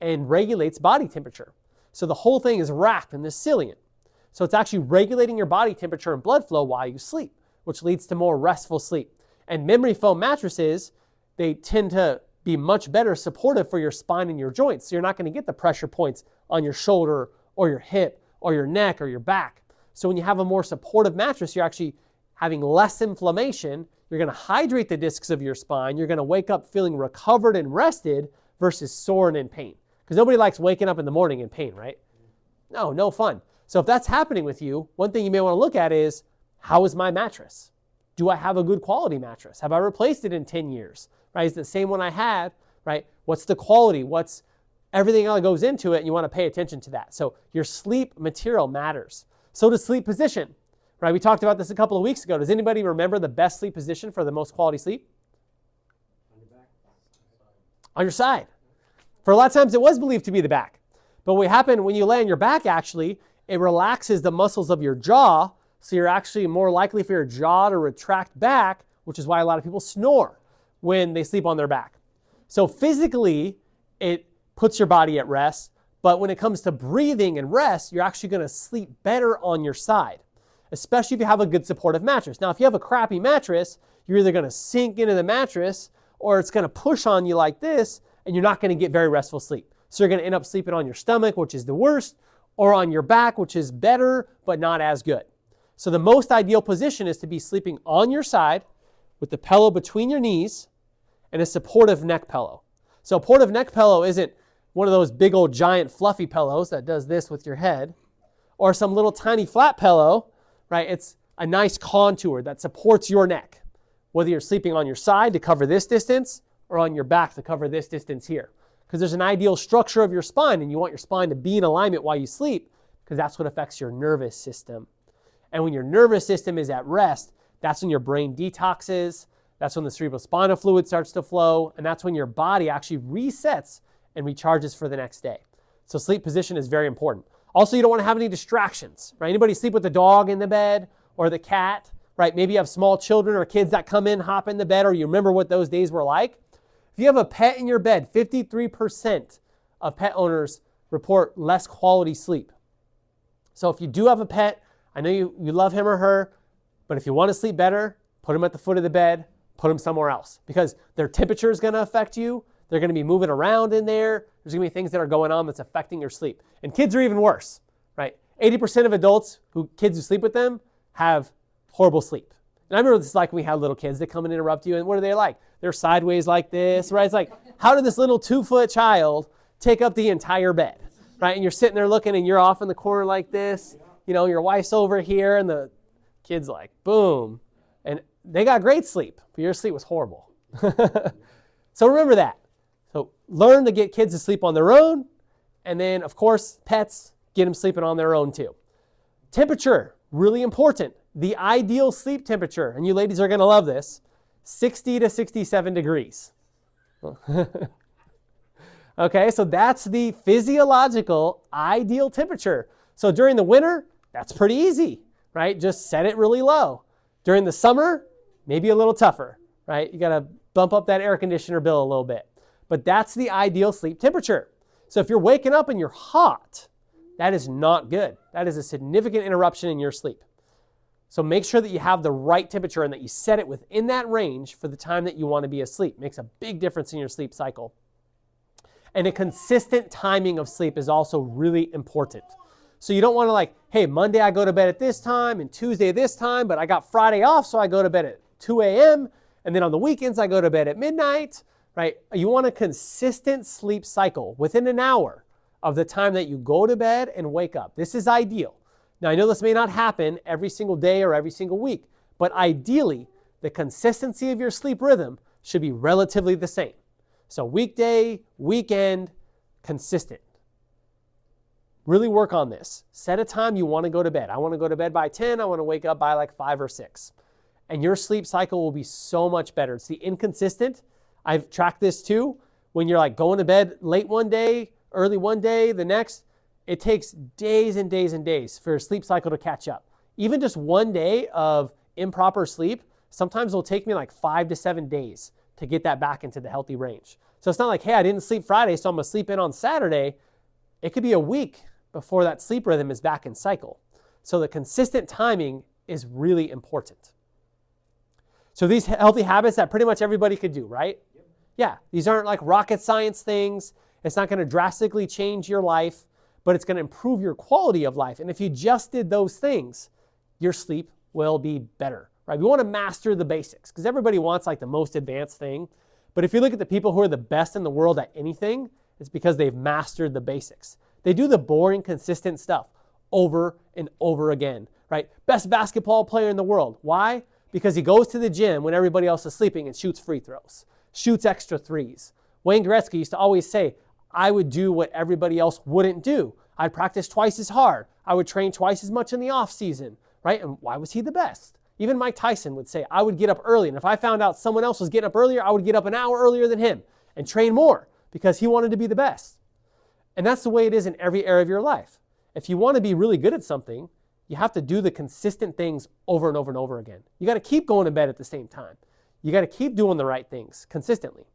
and regulates body temperature. So the whole thing is wrapped in this sealant. So it's actually regulating your body temperature and blood flow while you sleep, which leads to more restful sleep. And memory foam mattresses, they tend to be much better supportive for your spine and your joints. So you're not going to get the pressure points on your shoulder or your hip or your neck or your back. So when you have a more supportive mattress, you're actually having less inflammation. You're going to hydrate the discs of your spine. You're going to wake up feeling recovered and rested versus sore and in pain. Because nobody likes waking up in the morning in pain, right? No fun. So if that's happening with you, one thing you may want to look at is, how is my mattress? Do I have a good quality mattress? Have I replaced it in 10 years? Right? Is it the same one I had? Right? What's the quality? What's everything else that goes into it? And you want to pay attention to that. So your sleep material matters. So does sleep position. Right? We talked about this a couple of weeks ago. Does anybody remember the best sleep position for the most quality sleep? On your back. On your side. For a lot of times it was believed to be the back. But what happened when you lay on your back, actually, it relaxes the muscles of your jaw, so you're actually more likely for your jaw to retract back, which is why a lot of people snore when they sleep on their back. So physically, it puts your body at rest, but when it comes to breathing and rest, you're actually going to sleep better on your side, especially if you have a good supportive mattress. Now, if you have a crappy mattress, you're either going to sink into the mattress or it's going to push on you like this, and you're not going to get very restful sleep. So you're going to end up sleeping on your stomach, which is the worst, or on your back, which is better, but not as good. So the most ideal position is to be sleeping on your side with the pillow between your knees and a supportive neck pillow. So a supportive neck pillow isn't one of those big old giant fluffy pillows that does this with your head, or some little tiny flat pillow, right? It's a nice contour that supports your neck, whether you're sleeping on your side to cover this distance or on your back to cover this distance here. Because there's an ideal structure of your spine, and you want your spine to be in alignment while you sleep, because that's what affects your nervous system. And when your nervous system is at rest, that's when your brain detoxes, that's when the cerebrospinal fluid starts to flow, and that's when your body actually resets and recharges for the next day. So sleep position is very important. Also, you don't want to have any distractions, right? Anybody sleep with the dog in the bed or the cat, right? Maybe you have small children or kids that come in, hop in the bed, or you remember what those days were like. If you have a pet in your bed, 53% of pet owners report less quality sleep. So if you do have a pet, I know you love him or her, but if you want to sleep better, put him at the foot of the bed, put them somewhere else, because their temperature is going to affect you. They're going to be moving around in there. There's going to be things that are going on that's affecting your sleep. And kids are even worse, right? 80% of adults, kids who sleep with them, have horrible sleep. And I remember this is like when we had little kids that come and interrupt you, and what are they like? They're sideways like this, right? It's like, how did this little 2-foot child take up the entire bed, right? And you're sitting there looking, and you're off in the corner like this. You know, your wife's over here, and the kid's like, boom. And they got great sleep, but your sleep was horrible. So remember that. So learn to get kids to sleep on their own, and then, of course, pets, get them sleeping on their own too. Temperature, really important. The ideal sleep temperature, and you ladies are going to love this, 60 to 67 degrees. Okay, so that's the physiological ideal temperature. So during the winter, that's pretty easy, right? Just set it really low. During the summer, maybe a little tougher, right? You got to bump up that air conditioner bill a little bit. But that's the ideal sleep temperature. So if you're waking up and you're hot, that is not good. That is a significant interruption in your sleep. So make sure that you have the right temperature and that you set it within that range for the time that you want to be asleep. Makes a big difference in your sleep cycle. And a consistent timing of sleep is also really important. So you don't want to like, hey, Monday I go to bed at this time and Tuesday at this time, but I got Friday off, so I go to bed at 2 a.m. And then on the weekends I go to bed at midnight, right? You want a consistent sleep cycle within an hour of the time that you go to bed and wake up. This is ideal. Now I know this may not happen every single day or every single week, but ideally the consistency of your sleep rhythm should be relatively the same. So weekday, weekend, consistent. Really work on this. Set a time you want to go to bed. I want to go to bed by 10. I want to wake up by like 5 or 6. And your sleep cycle will be so much better. It's the inconsistent. I've tracked this too. When you're like going to bed late one day, early one day, the next, it takes days and days and days for your sleep cycle to catch up. Even just one day of improper sleep, sometimes it'll take me like 5 to 7 days to get that back into the healthy range. So it's not like, hey, I didn't sleep Friday, so I'm going to sleep in on Saturday. It could be a week before that sleep rhythm is back in cycle. So the consistent timing is really important. So these healthy habits that pretty much everybody could do, right? Yep. Yeah, these aren't like rocket science things. It's not going to drastically change your life, but it's going to improve your quality of life. And if you just did those things, your sleep will be better, right? We want to master the basics because everybody wants like the most advanced thing. But if you look at the people who are the best in the world at anything, it's because they've mastered the basics. They do the boring, consistent stuff over and over again, right? Best basketball player in the world. Why? Because he goes to the gym when everybody else is sleeping and shoots free throws, shoots extra threes. Wayne Gretzky used to always say, I would do what everybody else wouldn't do. I'd practice twice as hard. I would train twice as much in the off season, right? And why was he the best? Even Mike Tyson would say, I would get up early. And if I found out someone else was getting up earlier, I would get up an hour earlier than him and train more because he wanted to be the best. And that's the way it is in every area of your life. If you want to be really good at something, you have to do the consistent things over and over and over again. You got to keep going to bed at the same time. You got to keep doing the right things consistently.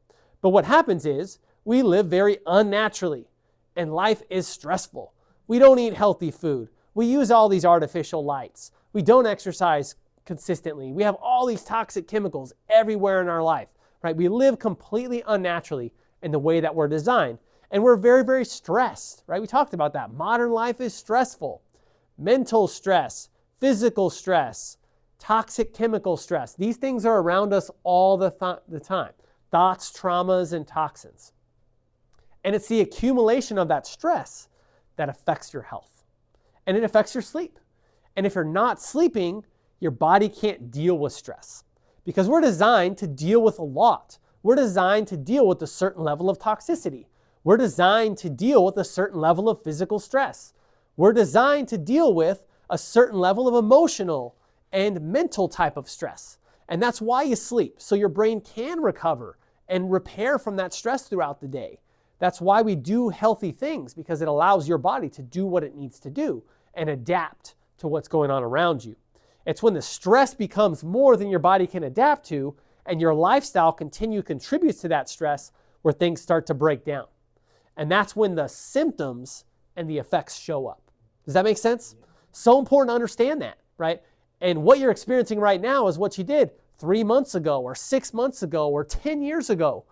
But what happens is we live very unnaturally and life is stressful. We don't eat healthy food. We use all these artificial lights. We don't exercise consistently. We have all these toxic chemicals everywhere in our life, right? We live completely unnaturally in the way that we're designed. And we're very, very stressed, right? We talked about that. Modern life is stressful. Mental stress, physical stress, toxic chemical stress. These things are around us all the time. Thoughts, traumas, and toxins. And it's the accumulation of that stress that affects your health. And it affects your sleep. And if you're not sleeping, your body can't deal with stress. Because we're designed to deal with a lot. We're designed to deal with a certain level of toxicity. We're designed to deal with a certain level of physical stress. We're designed to deal with a certain level of emotional and mental type of stress. And that's why you sleep, so your brain can recover and repair from that stress throughout the day. That's why we do healthy things, because it allows your body to do what it needs to do and adapt to what's going on around you. It's when the stress becomes more than your body can adapt to and your lifestyle contributes to that stress where things start to break down. And that's when the symptoms and the effects show up. Does that make sense? So important to understand that, right? And what you're experiencing right now is what you did 3 months ago or 6 months ago or 10 years ago.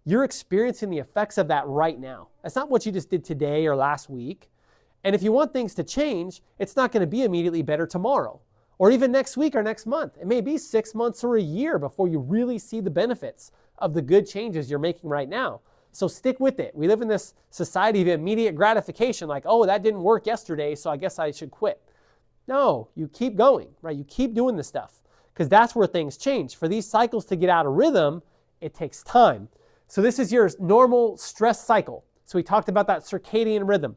You're experiencing the effects of that right now. That's not what you just did today or last week. And if you want things to change, it's not going to be immediately better tomorrow or even next week or next month. It may be 6 months or a year before you really see the benefits of the good changes you're making right now. So stick with it. We live in this society of immediate gratification, like, oh, that didn't work yesterday, so I guess I should quit. No, you keep going, right? You keep doing this stuff because that's where things change. For these cycles to get out of rhythm, it takes time. So this is your normal stress cycle. So we talked about that circadian rhythm.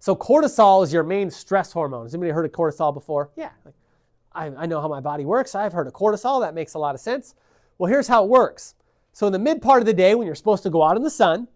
So cortisol is your main stress hormone. Has anybody heard of cortisol before? Yeah, I know how my body works. I've heard of cortisol. That makes a lot of sense. Well, here's how it works. So in the mid part of the day when you're supposed to go out in the sun,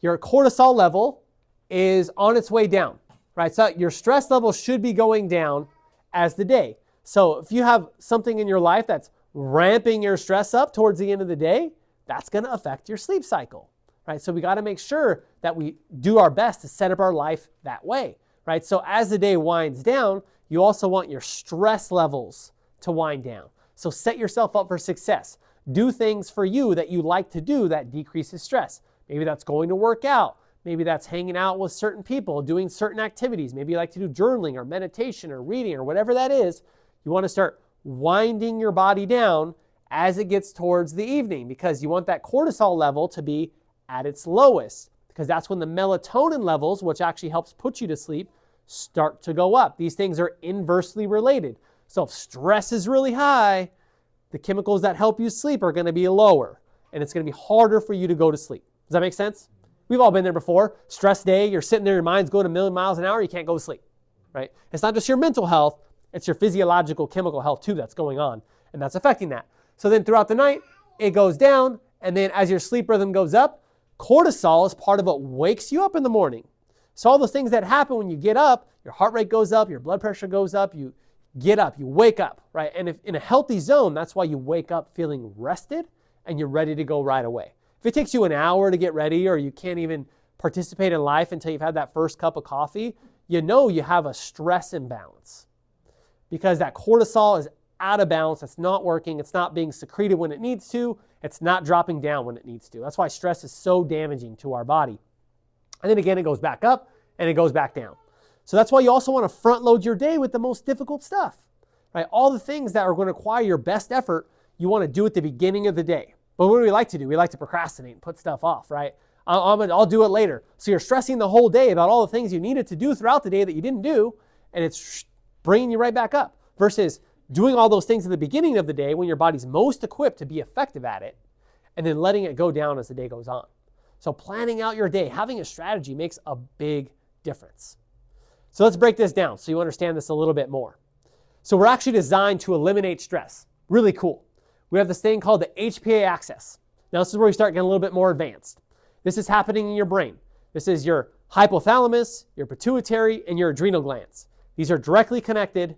your cortisol level is on its way down, right? So your stress level should be going down as the day. So if you have something in your life that's ramping your stress up towards the end of the day, that's going to affect your sleep cycle, right? So we got to make sure that we do our best to set up our life that way, right? So as the day winds down, you also want your stress levels to wind down. So set yourself up for success. Do things for you that you like to do that decreases stress. Maybe that's going to work out. Maybe that's hanging out with certain people, doing certain activities. Maybe you like to do journaling or meditation or reading or whatever that is. You want to start winding your body down as it gets towards the evening because you want that cortisol level to be at its lowest because that's when the melatonin levels, which actually helps put you to sleep, start to go up. These things are inversely related. So if stress is really high, the chemicals that help you sleep are going to be lower, and it's going to be harder for you to go to sleep. Does that make sense? We've all been there before. Stress day, you're sitting there, your mind's going a million miles an hour, you can't go to sleep, right? It's not just your mental health, it's your physiological, chemical health too that's going on, and that's affecting that. So then throughout the night, it goes down, and then as your sleep rhythm goes up, cortisol is part of what wakes you up in the morning. So all those things that happen when you get up, your heart rate goes up, your blood pressure goes up, you get up, you wake up, right? And if in a healthy zone, that's why you wake up feeling rested and you're ready to go right away. If it takes you an hour to get ready or you can't even participate in life until you've had that first cup of coffee, you know you have a stress imbalance because that cortisol is out of balance. It's not working. It's not being secreted when it needs to. It's not dropping down when it needs to. That's why stress is so damaging to our body. And then again, it goes back up and it goes back down. So that's why you also want to front load your day with the most difficult stuff, right? All the things that are going to require your best effort, you want to do at the beginning of the day. But what do we like to do? We like to procrastinate and put stuff off, right? I'll do it later. So you're stressing the whole day about all the things you needed to do throughout the day that you didn't do, and it's bringing you right back up versus doing all those things at the beginning of the day when your body's most equipped to be effective at it, and then letting it go down as the day goes on. So planning out your day, having a strategy makes a big difference. So let's break this down so you understand this a little bit more. So we're actually designed to eliminate stress. Really cool. We have this thing called the HPA axis. Now this is where we start getting a little bit more advanced. This is happening in your brain. This is your hypothalamus, your pituitary, and your adrenal glands. These are directly connected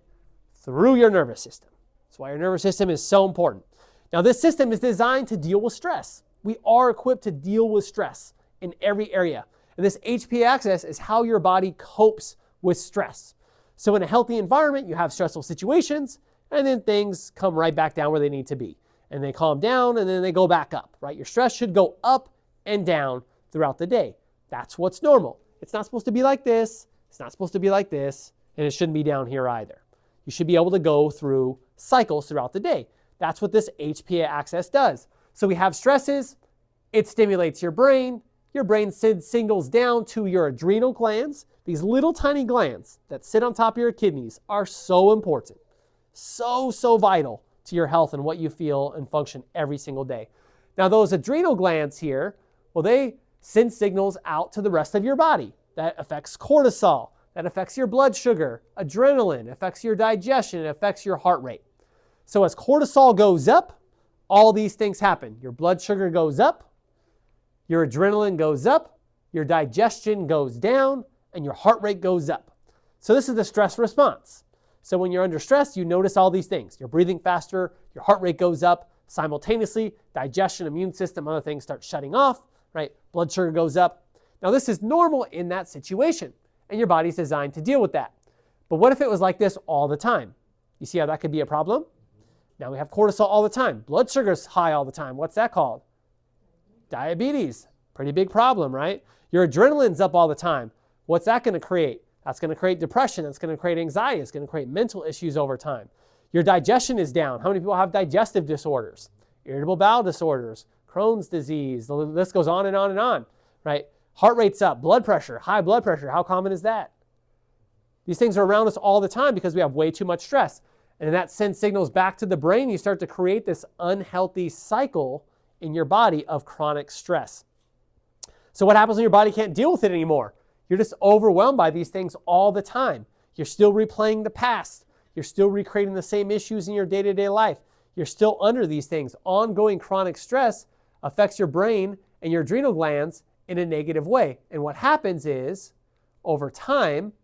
through your nervous system. That's why your nervous system is so important. Now this system is designed to deal with stress. We are equipped to deal with stress in every area. And this HPA axis is how your body copes with stress. So in a healthy environment, you have stressful situations, and then things come right back down where they need to be. And they calm down, and then they go back up, right? Your stress should go up and down throughout the day. That's what's normal. It's not supposed to be like this. It's not supposed to be like this. And it shouldn't be down here either. You should be able to go through cycles throughout the day. That's what this HPA axis does. So we have stresses. It stimulates your brain. Your brain sends signals down to your adrenal glands. These little tiny glands that sit on top of your kidneys are so important. So vital to your health and what you feel and function every single day. Now those adrenal glands here, well, they send signals out to the rest of your body. That affects cortisol. That affects your blood sugar, adrenaline, affects your digestion, it affects your heart rate. So as cortisol goes up, all these things happen. Your blood sugar goes up, your adrenaline goes up, your digestion goes down, and your heart rate goes up. So this is the stress response. So when you're under stress, you notice all these things. You're breathing faster, your heart rate goes up, simultaneously, digestion, immune system, other things start shutting off, right? Blood sugar goes up. Now this is normal in that situation, and your body's designed to deal with that. But what if it was like this all the time? You see how that could be a problem? Now we have cortisol all the time. Blood sugar's high all the time. What's that called? Diabetes. Pretty big problem, right? Your adrenaline's up all the time. What's that going to create? That's going to create depression. That's going to create anxiety. It's going to create mental issues over time. Your digestion is down. How many people have digestive disorders? Irritable bowel disorders, Crohn's disease, the list goes on and on and on, right? Heart rate's up, blood pressure, high blood pressure. How common is that? These things are around us all the time because we have way too much stress. And that sends signals back to the brain. You start to create this unhealthy cycle in your body of chronic stress. So what happens when your body can't deal with it anymore? You're just overwhelmed by these things all the time. You're still replaying the past. You're still recreating the same issues in your day-to-day life. You're still under these things. Ongoing chronic stress affects your brain and your adrenal glands in a negative way. And what happens is, over time,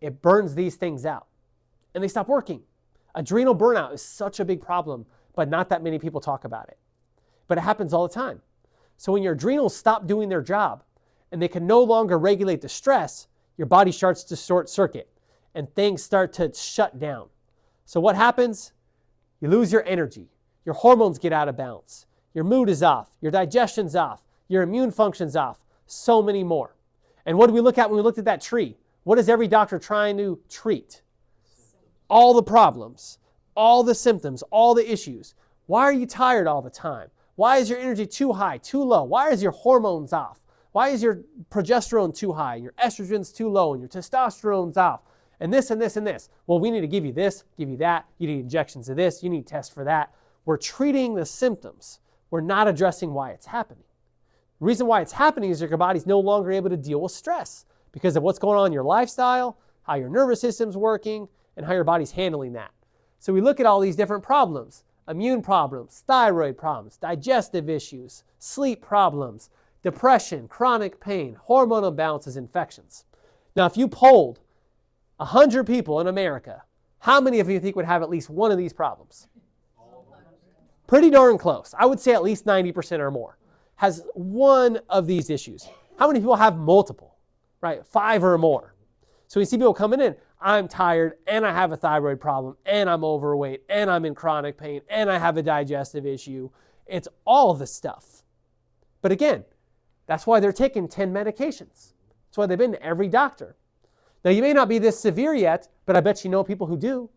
it burns these things out and they stop working. Adrenal burnout is such a big problem, but not that many people talk about it. But it happens all the time. So when your adrenals stop doing their job and they can no longer regulate the stress, your body starts to short circuit and things start to shut down. So what happens? You lose your energy. Your hormones get out of balance. Your mood is off. Your digestion's off. your immune function's off, so many more. And what did we look at when we looked at that tree? What is every doctor trying to treat? All the problems, all the symptoms, all the issues. Why are you tired all the time? Why is your energy too high, too low? Why is your hormones off? Why is your progesterone too high, your estrogen's too low, and your testosterone's off? And this and this and this. Well, we need to give you this, give you that. You need injections of this. You need tests for that. We're treating the symptoms. We're not addressing why it's happening. The reason why it's happening is your body's no longer able to deal with stress because of what's going on in your lifestyle, how your nervous system's working, and how your body's handling that. So we look at all these different problems: immune problems, thyroid problems, digestive issues, sleep problems, depression, chronic pain, hormone imbalances, infections. Now, if you polled 100 people in America, how many of you think would have at least one of these problems? Pretty darn close. I would say at least 90% or more has one of these issues. How many people have multiple, right? 5 or more. So we see people coming in, I'm tired, and I have a thyroid problem, and I'm overweight, and I'm in chronic pain, and I have a digestive issue. It's all the stuff. But again, that's why they're taking 10 medications. That's why they've been to every doctor. Now, you may not be this severe yet, but I bet you know people who do.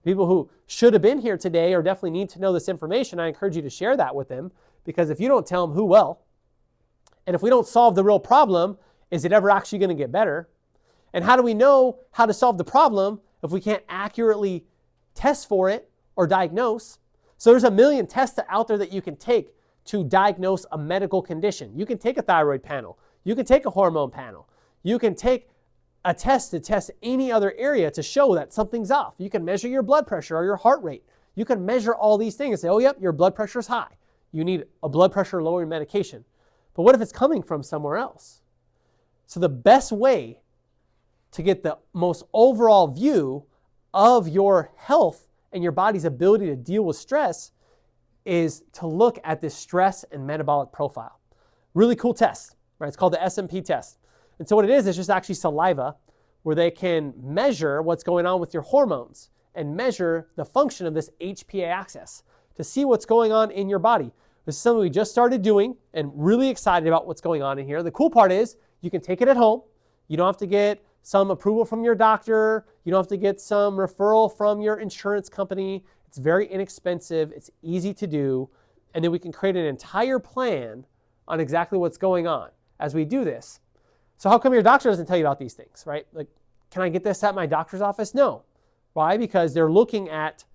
People who should have been here today or definitely need to know this information. I encourage you to share that with them, because if you don't tell them, who will? And if we don't solve the real problem, is it ever actually going to get better? And how do we know how to solve the problem if we can't accurately test for it or diagnose? So there's a million tests out there that you can take to diagnose a medical condition. You can take a thyroid panel. You can take a hormone panel. You can take a test to test any other area to show that something's off. You can measure your blood pressure or your heart rate. You can measure all these things and say, oh, yep, your blood pressure is high. You need a blood pressure lowering medication. But what if it's coming from somewhere else? So the best way to get the most overall view of your health and your body's ability to deal with stress is to look at this stress and metabolic profile. Really cool test, right? It's called the SMP test. And so what it is just actually saliva where they can measure what's going on with your hormones and measure the function of this HPA axis to see what's going on in your body. This is something we just started doing and really excited about what's going on in here. The cool part is you can take it at home. You don't have to get some approval from your doctor. You don't have to get some referral from your insurance company. It's very inexpensive. It's easy to do. And then we can create an entire plan on exactly what's going on as we do this. So how come your doctor doesn't tell you about these things, right? Like, can I get this at my doctor's office? No. Why? Because they're looking at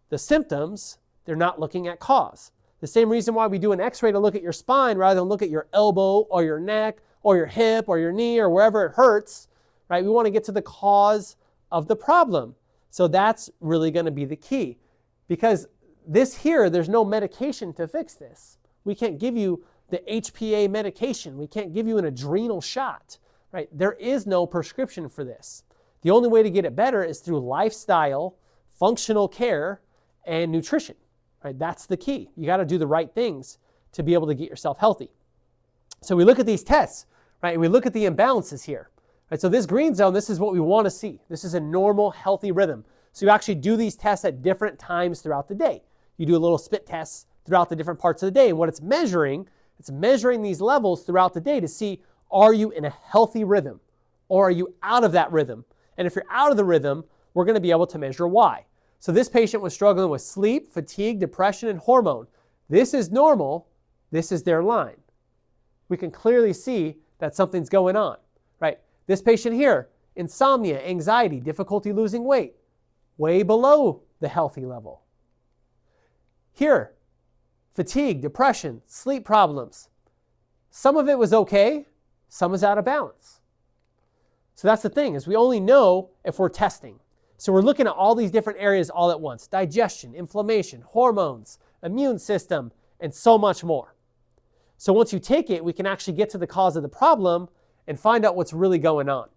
the symptoms. They're not looking at cause. The same reason why we do an x-ray to look at your spine rather than look at your elbow or your neck or your hip or your knee or wherever it hurts, right? We want to get to the cause of the problem. So that's really going to be the key. Because this here, there's no medication to fix this. We can't give you the HPA medication. We can't give you an adrenal shot, right? There is no prescription for this. The only way to get it better is through lifestyle, functional care, and nutrition, right? That's the key. You got to do the right things to be able to get yourself healthy. So we look at these tests, right? And we look at the imbalances here, right? So this green zone, this is what we want to see. This is a normal, healthy rhythm. So you actually do these tests at different times throughout the day. You do a little spit tests throughout the different parts of the day. And what it's measuring these levels throughout the day to see, are you in a healthy rhythm or are you out of that rhythm? And if you're out of the rhythm, we're going to be able to measure why. So this patient was struggling with sleep, fatigue, depression, and hormone. This is normal. This is their line. We can clearly see that something's going on, right? This patient here, insomnia, anxiety, difficulty losing weight, way below the healthy level. Here, fatigue, depression, sleep problems. Some of it was okay, some is out of balance. So that's the thing, is we only know if we're testing. So we're looking at all these different areas all at once: digestion, inflammation, hormones, immune system, and so much more. So once you take it, we can actually get to the cause of the problem and find out what's really going on.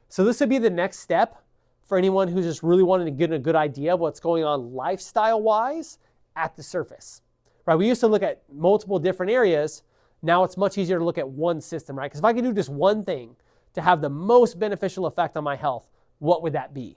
So this would be the next step for anyone who's just really wanting to get a good idea of what's going on lifestyle-wise at the surface. Right, we used to look at multiple different areas. Now it's much easier to look at one system, right? Because if I can do just one thing to have the most beneficial effect on my health, what would that be?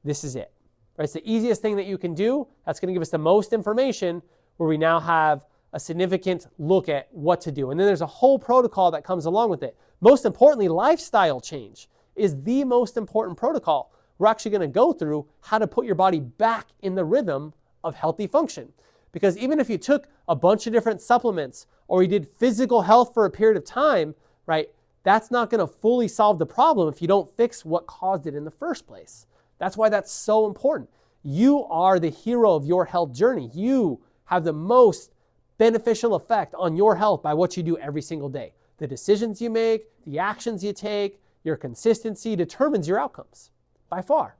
This is it. Right? It's the easiest thing that you can do. That's going to give us the most information where we now have a significant look at what to do. And then there's a whole protocol that comes along with it. Most importantly, lifestyle change is the most important protocol. We're actually going to go through how to put your body back in the rhythm of healthy function. Because even if you took a bunch of different supplements or you did physical health for a period of time, right, that's not going to fully solve the problem if you don't fix what caused it in the first place. That's why that's so important. You are the hero of your health journey. You have the most beneficial effect on your health by what you do every single day. The decisions you make, the actions you take, your consistency determines your outcomes by far.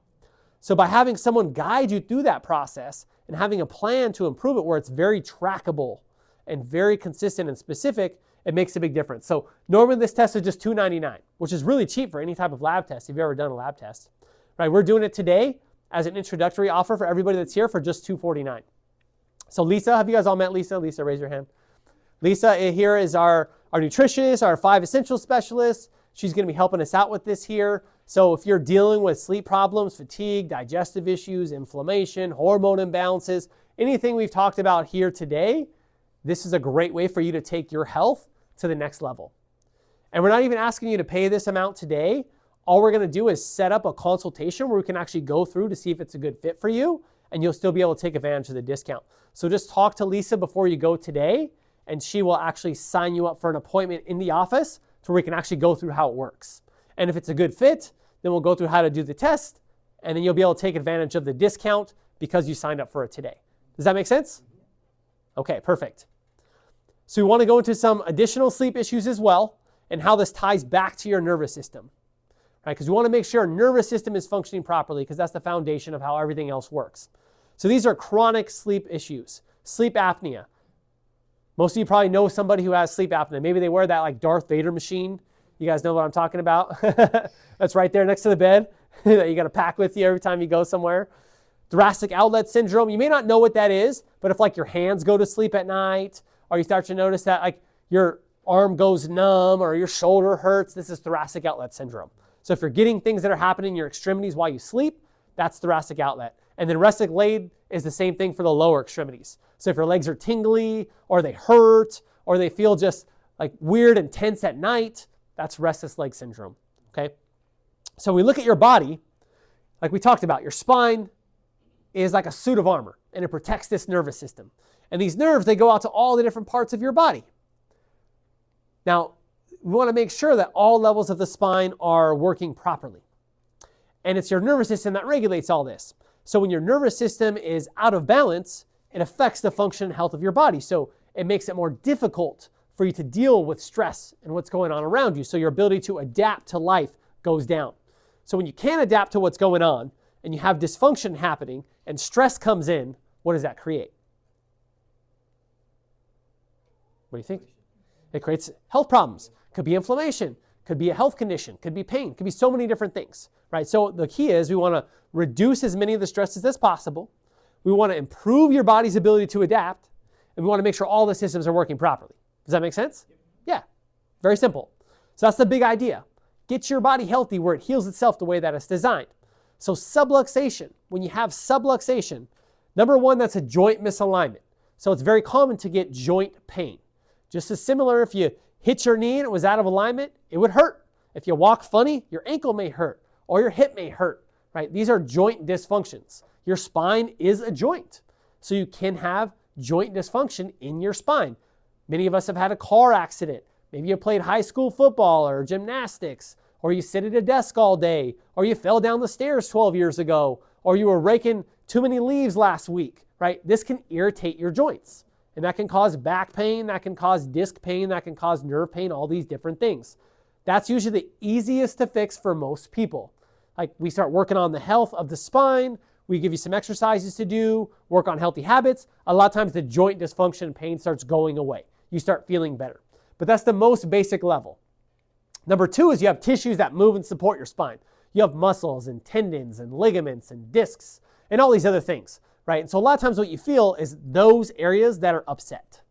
So by having someone guide you through that process and having a plan to improve it where it's very trackable and very consistent and specific, it makes a big difference. So normally this test is just $2.99, which is really cheap for any type of lab test if you've ever done a lab test. Right? We're doing it today as an introductory offer for everybody that's here for just $2.49. So Lisa, have you guys all met Lisa? Lisa, raise your hand. Lisa here is our nutritionist, our 5 essential specialist. She's going to be helping us out with this here. So if you're dealing with sleep problems, fatigue, digestive issues, inflammation, hormone imbalances, anything we've talked about here today, this is a great way for you to take your health to the next level. And we're not even asking you to pay this amount today. All we're going to do is set up a consultation where we can actually go through to see if it's a good fit for you, and you'll still be able to take advantage of the discount. So just talk to Lisa before you go today, and she will actually sign you up for an appointment in the office so we can actually go through how it works. And if it's a good fit, then we'll go through how to do the test, and then you'll be able to take advantage of the discount because you signed up for it today. Does that make sense? Okay, perfect. So we want to go into some additional sleep issues as well and how this ties back to your nervous system. Right? Because we want to make sure our nervous system is functioning properly because that's the foundation of how everything else works. So these are chronic sleep issues. Sleep apnea. Most of you probably know somebody who has sleep apnea. Maybe they wear that like Darth Vader machine. You guys know what I'm talking about? That's right there next to the bed that you got to pack with you every time you go somewhere. Thoracic outlet syndrome. You may not know what that is, but if like your hands go to sleep at night or you start to notice that like your arm goes numb or your shoulder hurts, this is thoracic outlet syndrome. So if you're getting things that are happening in your extremities while you sleep, that's thoracic outlet. And then resting leg is the same thing for the lower extremities. So if your legs are tingly or they hurt or they feel just like weird and tense at night, that's restless leg syndrome, okay? So we look at your body, like we talked about, your spine is like a suit of armor and it protects this nervous system. And these nerves, they go out to all the different parts of your body. Now, we want to make sure that all levels of the spine are working properly. And it's your nervous system that regulates all this. So when your nervous system is out of balance, it affects the function and health of your body. So it makes it more difficult for you to deal with stress and what's going on around you. So your ability to adapt to life goes down. So when you can't adapt to what's going on and you have dysfunction happening and stress comes in, what does that create? What do you think? It creates health problems. Could be inflammation, could be a health condition, could be pain, could be so many different things, right? So the key is we want to reduce as many of the stresses as possible. We want to improve your body's ability to adapt, and we want to make sure all the systems are working properly. Does that make sense? Yeah, very simple. So that's the big idea. Get your body healthy where it heals itself the way that it's designed. So subluxation, when you have subluxation, number one, that's a joint misalignment. So it's very common to get joint pain. Just as similar, if you hit your knee and it was out of alignment, it would hurt. If you walk funny, your ankle may hurt or your hip may hurt, right? These are joint dysfunctions. Your spine is a joint. So you can have joint dysfunction in your spine. Many of us have had a car accident. Maybe you played high school football or gymnastics, or you sit at a desk all day, or you fell down the stairs 12 years ago, or you were raking too many leaves last week, right? This can irritate your joints. And that can cause back pain, that can cause disc pain, that can cause nerve pain, all these different things. That's usually the easiest to fix for most people. Like we start working on the health of the spine, we give you some exercises to do, work on healthy habits. A lot of times the joint dysfunction and pain starts going away. You start feeling better. But that's the most basic level. Number two is you have tissues that move and support your spine. You have muscles and tendons and ligaments and discs and all these other things. Right? And so a lot of times what you feel is those areas that are upset,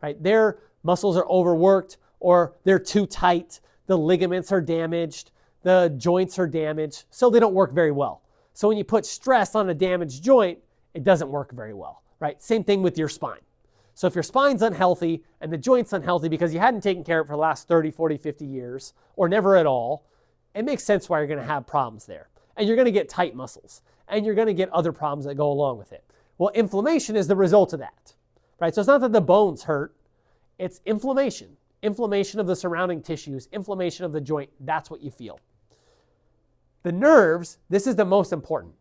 right? Their muscles are overworked or they're too tight. The ligaments are damaged. The joints are damaged. So they don't work very well. So when you put stress on a damaged joint, it doesn't work very well, right? Same thing with your spine. So if your spine's unhealthy and the joint's unhealthy because you hadn't taken care of it for the last 30, 40, 50 years, or never at all, it makes sense why you're going to have problems there. And you're going to get tight muscles. And you're going to get other problems that go along with it. Well, inflammation is the result of that, right? So it's not that the bones hurt. It's inflammation. Inflammation of the surrounding tissues, inflammation of the joint. That's what you feel. The nerves, this is the most important.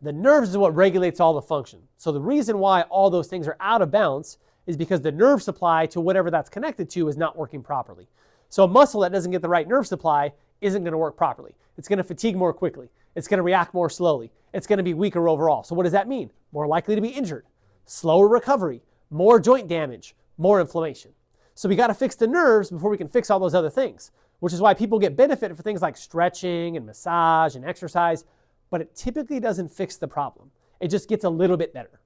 The nerves is what regulates all the function. So the reason why all those things are out of balance is because the nerve supply to whatever that's connected to is not working properly. So a muscle that doesn't get the right nerve supply isn't going to work properly. It's going to fatigue more quickly. It's going to react more slowly. It's going to be weaker overall. So what does that mean? More likely to be injured, slower recovery, more joint damage, more inflammation. So we got to fix the nerves before we can fix all those other things, which is why people get benefit for things like stretching and massage and exercise, but it typically doesn't fix the problem. It just gets a little bit better.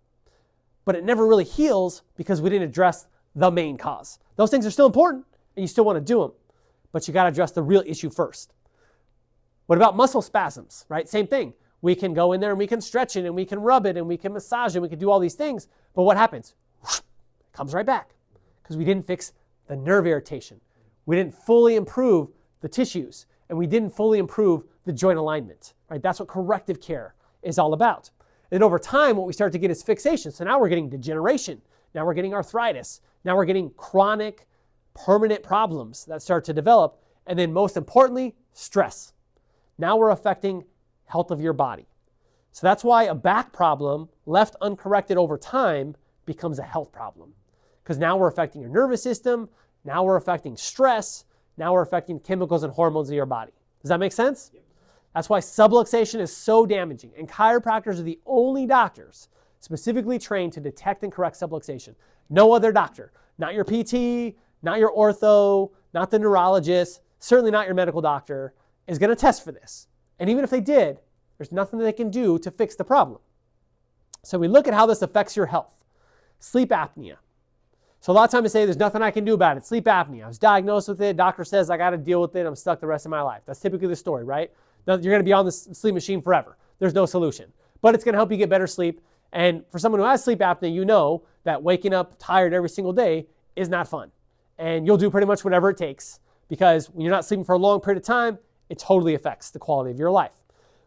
But it never really heals because we didn't address the main cause. Those things are still important and you still want to do them, but you got to address the real issue first. What about muscle spasms, right? Same thing. We can go in there and we can stretch it and we can rub it and we can massage it and we can do all these things, but what happens? It comes right back because we didn't fix the nerve irritation. We didn't fully improve the tissues and we didn't fully improve the joint alignment, right? That's what corrective care is all about. And over time, what we start to get is fixation. So now we're getting degeneration. Now we're getting arthritis. Now we're getting chronic, permanent problems that start to develop. And then most importantly, stress. Now we're affecting health of your body. So that's why a back problem left uncorrected over time becomes a health problem. Because now we're affecting your nervous system. Now we're affecting stress. Now we're affecting chemicals and hormones in your body. Does that make sense? Yep. That's why subluxation is so damaging. And chiropractors are the only doctors specifically trained to detect and correct subluxation. No other doctor, not your PT, not your ortho, not the neurologist, certainly not your medical doctor, is going to test for this. And even if they did, there's nothing they can do to fix the problem. So we look at how this affects your health. Sleep apnea. So a lot of times they say there's nothing I can do about it. Sleep apnea. I was diagnosed with it. Doctor says I got to deal with it. I'm stuck the rest of my life. That's typically the story, right? You're going to be on the sleep machine forever. There's no solution. But it's going to help you get better sleep. And for someone who has sleep apnea, you know that waking up tired every single day is not fun. And you'll do pretty much whatever it takes because when you're not sleeping for a long period of time, it totally affects the quality of your life.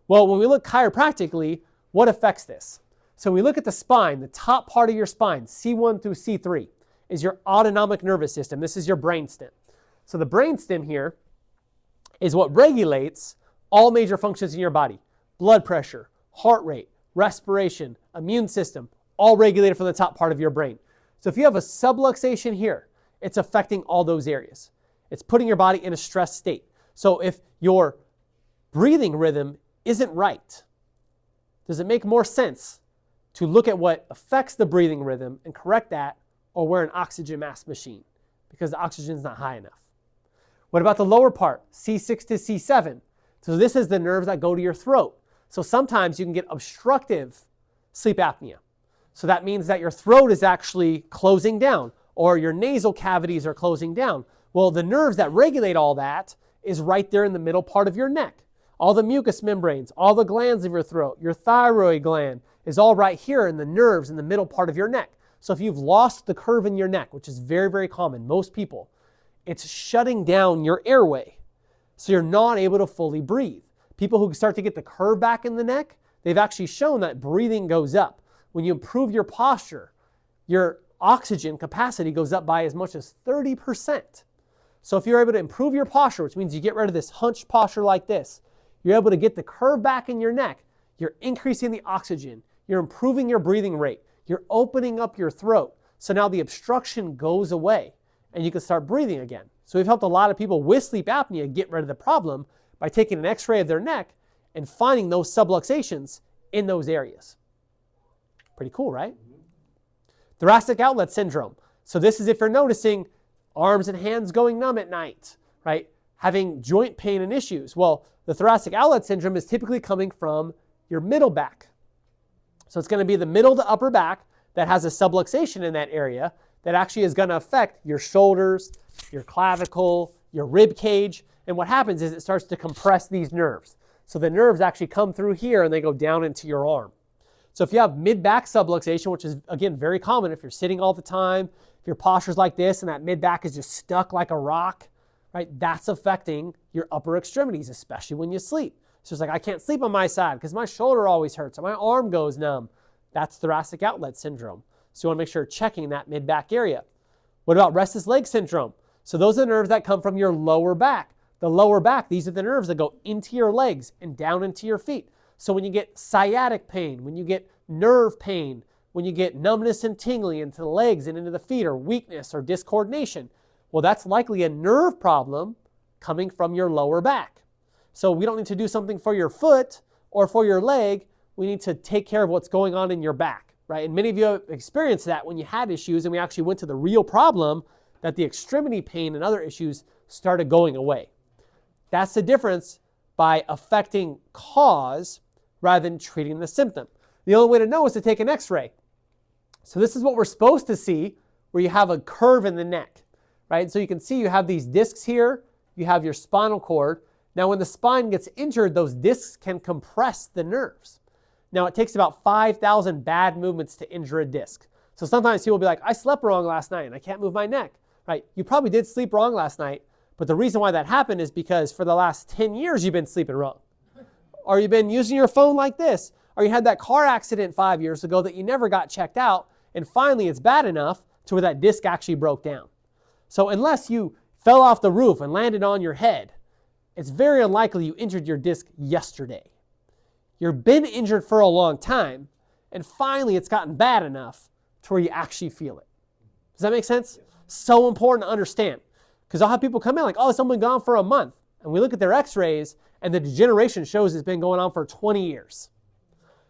Well, when we look chiropractically, what affects this? So we look at the spine, the top part of your spine, C1 through C3, is your autonomic nervous system. This is your brainstem. So the brainstem here is what regulates all major functions in your body. Blood pressure, heart rate, respiration, immune system, all regulated from the top part of your brain. So if you have a subluxation here, it's affecting all those areas. It's putting your body in a stress state. So if your breathing rhythm isn't right, does it make more sense to look at what affects the breathing rhythm and correct that, or wear an oxygen mask machine because the oxygen is not high enough? What about the lower part, C6 to C7? So this is the nerves that go to your throat. So sometimes you can get obstructive sleep apnea. So that means that your throat is actually closing down or your nasal cavities are closing down. Well, the nerves that regulate all that is right there in the middle part of your neck. All the mucous membranes, all the glands of your throat, your thyroid gland is all right here in the nerves in the middle part of your neck. So if you've lost the curve in your neck, which is very, very common, most people, it's shutting down your airway. So you're not able to fully breathe. People who start to get the curve back in the neck, they've actually shown that breathing goes up. When you improve your posture, your oxygen capacity goes up by as much as 30%. So if you're able to improve your posture, which means you get rid of this hunched posture like this, you're able to get the curve back in your neck, you're increasing the oxygen, you're improving your breathing rate, you're opening up your throat. So now the obstruction goes away and you can start breathing again. So we've helped a lot of people with sleep apnea get rid of the problem by taking an x-ray of their neck and finding those subluxations in those areas. Pretty cool, right? Thoracic outlet syndrome. So this is if you're noticing arms and hands going numb at night, right? Having joint pain and issues. Well, the thoracic outlet syndrome is typically coming from your middle back. So it's going to be the middle to upper back that has a subluxation in that area that actually is going to affect your shoulders, your clavicle, your rib cage. And what happens is it starts to compress these nerves. So the nerves actually come through here and they go down into your arm. So if you have mid-back subluxation, which is, again, very common if you're sitting all the time, if your posture's like this and that mid-back is just stuck like a rock, right, that's affecting your upper extremities, especially when you sleep. So it's like, I can't sleep on my side because my shoulder always hurts or my arm goes numb. That's thoracic outlet syndrome. So you want to make sure you're checking that mid-back area. What about restless leg syndrome? So those are the nerves that come from your lower back. The lower back, these are the nerves that go into your legs and down into your feet. So when you get sciatic pain, when you get nerve pain, when you get numbness and tingling into the legs and into the feet, or weakness or discoordination, well, that's likely a nerve problem coming from your lower back. So we don't need to do something for your foot or for your leg. We need to take care of what's going on in your back, right? And many of you have experienced that when you had issues and we actually went to the real problem, that the extremity pain and other issues started going away. That's the difference by affecting cause rather than treating the symptom. The only way to know is to take an x-ray. So this is what we're supposed to see, where you have a curve in the neck, right? So you can see you have these discs here, you have your spinal cord. Now when the spine gets injured, those discs can compress the nerves. Now it takes about 5,000 bad movements to injure a disc. So sometimes people will be like, I slept wrong last night and I can't move my neck, right? You probably did sleep wrong last night, but the reason why that happened is because for the last 10 years you've been sleeping wrong. Or you've been using your phone like this. Or you had that car accident 5 years ago that you never got checked out, and finally it's bad enough to where that disc actually broke down. So unless you fell off the roof and landed on your head, it's very unlikely you injured your disc yesterday. You've been injured for a long time, and finally it's gotten bad enough to where you actually feel it. Does that make sense? So important to understand. Because I'll have people come in like, oh, someone gone for a month. And we look at their x-rays, and the degeneration shows it's been going on for 20 years.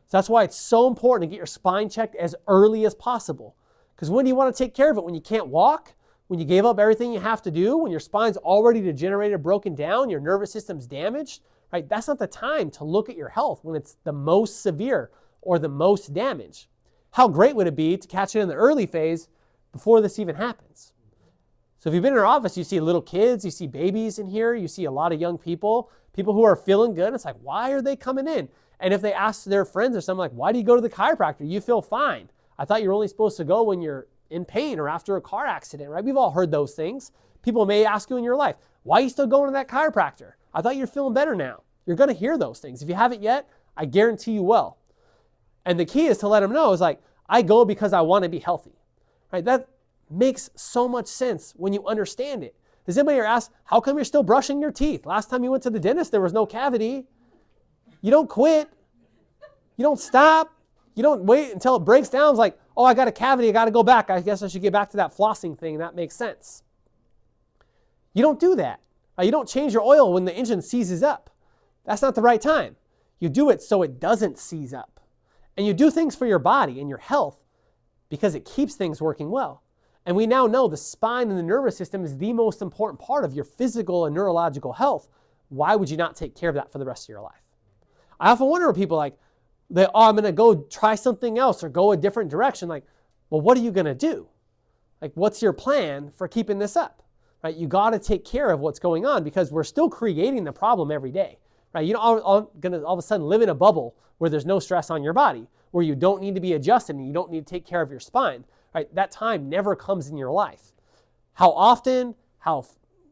So that's why it's so important to get your spine checked as early as possible. Because when do you want to take care of it? When you can't walk? When you gave up everything you have to do? When your spine's already degenerated, broken down, your nervous system's damaged? Right? That's not the time to look at your health when it's the most severe or the most damaged. How great would it be to catch it in the early phase before this even happens? So if you've been in our office, you see little kids, you see babies in here, you see a lot of young people who are feeling good. It's like, why are they coming in? And if they ask their friends or something like, why do you go to the chiropractor? You feel fine. I thought you're only supposed to go when you're in pain or after a car accident, right? We've all heard those things. People may ask you in your life, why are you still going to that chiropractor? I thought you're feeling better now. You're going to hear those things. If you haven't yet, I guarantee you will. And the key is to let them know is like, I go because I want to be healthy, right? That makes so much sense when you understand it. Does anybody ever ask, how come you're still brushing your teeth? Last time you went to the dentist, there was no cavity. You don't quit. You don't stop. You don't wait until it breaks down. It's like, oh, I got a cavity. I got to go back. I guess I should get back to that flossing thing. That makes sense. You don't do that. You don't change your oil when the engine seizes up. That's not the right time. You do it so it doesn't seize up. And you do things for your body and your health because it keeps things working well. And we now know the spine and the nervous system is the most important part of your physical and neurological health. Why would you not take care of that for the rest of your life? I often wonder with people like, I'm going to go try something else or go a different direction. Like, well, what are you going to do? Like, what's your plan for keeping this up? Right? You got to take care of what's going on because we're still creating the problem every day. Right? You don't going to all of a sudden live in a bubble where there's no stress on your body, where you don't need to be adjusted and you don't need to take care of your spine. Right? That time never comes in your life. How often, how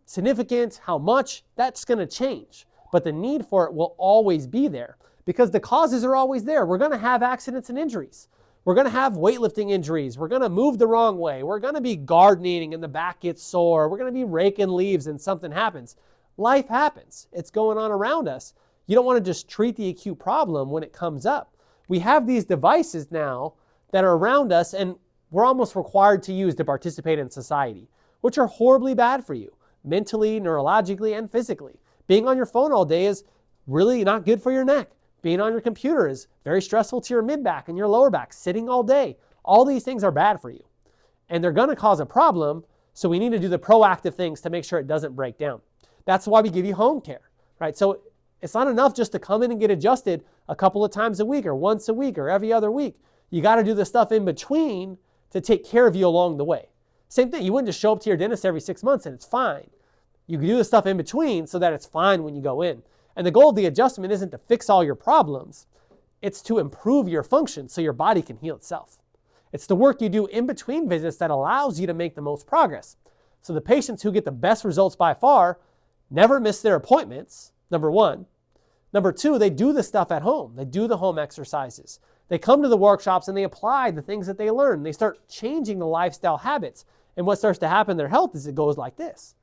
significant, how much, that's going to change. But the need for it will always be there because the causes are always there. We're going to have accidents and injuries. We're going to have weightlifting injuries. We're going to move the wrong way. We're going to be gardening and the back gets sore. We're going to be raking leaves and something happens. Life happens. It's going on around us. You don't want to just treat the acute problem when it comes up. We have these devices now that are around us and we're almost required to use to participate in society, which are horribly bad for you, mentally, neurologically, and physically. Being on your phone all day is really not good for your neck. Being on your computer is very stressful to your mid-back and your lower back. Sitting all day, all these things are bad for you. And they're going to cause a problem, so we need to do the proactive things to make sure it doesn't break down. That's why we give you home care, right? So it's not enough just to come in and get adjusted a couple of times a week or once a week or every other week. You got to do the stuff in between to take care of you along the way. Same thing, you wouldn't just show up to your dentist every 6 months and it's fine. You can do the stuff in between so that it's fine when you go in. And the goal of the adjustment isn't to fix all your problems. It's to improve your function so your body can heal itself. It's the work you do in between visits that allows you to make the most progress. So the patients who get the best results by far never miss their appointments, number one. Number two, they do the stuff at home. They do the home exercises. They come to the workshops and they apply the things that they learn. They start changing the lifestyle habits. And what starts to happen in their health is it goes like this.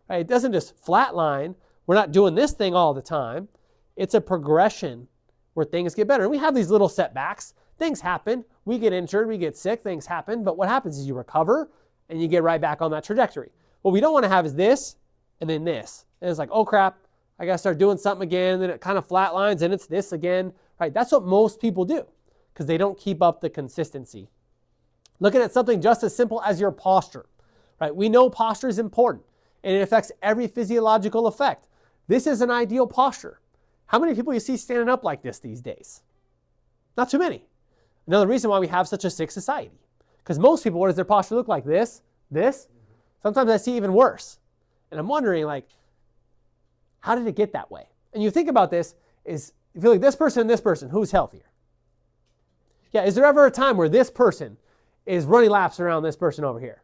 Right? It doesn't just flatline. We're not doing this thing all the time. It's a progression where things get better. And we have these little setbacks. Things happen. We get injured. We get sick. Things happen. But what happens is you recover and you get right back on that trajectory. What we don't want to have is this and then this. And it's like, oh crap, I got to start doing something again. And then it kind of flatlines and it's this again. Right? That's what most people do because they don't keep up the consistency. Looking at something just as simple as your posture. Right? We know posture is important and it affects every physiological effect. This is an ideal posture. How many people you see standing up like this these days? Not too many. Another reason why we have such a sick society. Because most people, what does their posture look like? This. Sometimes I see even worse. And I'm wondering, like, how did it get that way? And you think about this, is if you look at this person and this person, who's healthier? Yeah, is there ever a time where this person is running laps around this person over here?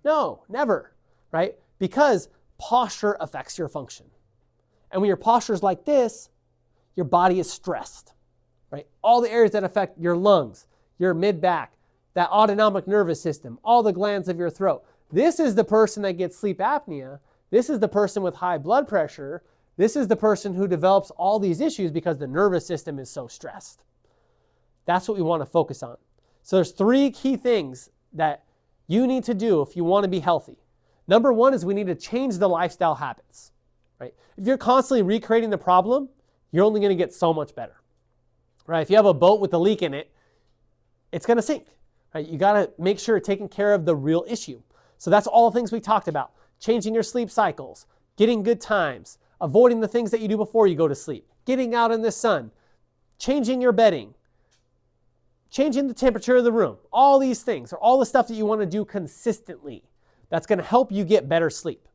No, never, right? Because posture affects your function. And when your posture is like this, your body is stressed, right? All the areas that affect your lungs, your mid-back, that autonomic nervous system, all the glands of your throat. This is the person that gets sleep apnea. This is the person with high blood pressure. This is the person who develops all these issues because the nervous system is so stressed. That's what we want to focus on. So there's 3 key things that you need to do if you want to be healthy. Number 1 is we need to change the lifestyle habits. Right? If you're constantly recreating the problem, you're only going to get so much better. Right? If you have a boat with a leak in it, it's going to sink. Right? You got to make sure you're taking care of the real issue. So that's all the things we talked about. Changing your sleep cycles, getting good times, avoiding the things that you do before you go to sleep, getting out in the sun, changing your bedding, changing the temperature of the room. All these things are all the stuff that you want to do consistently. That's going to help you get better sleep.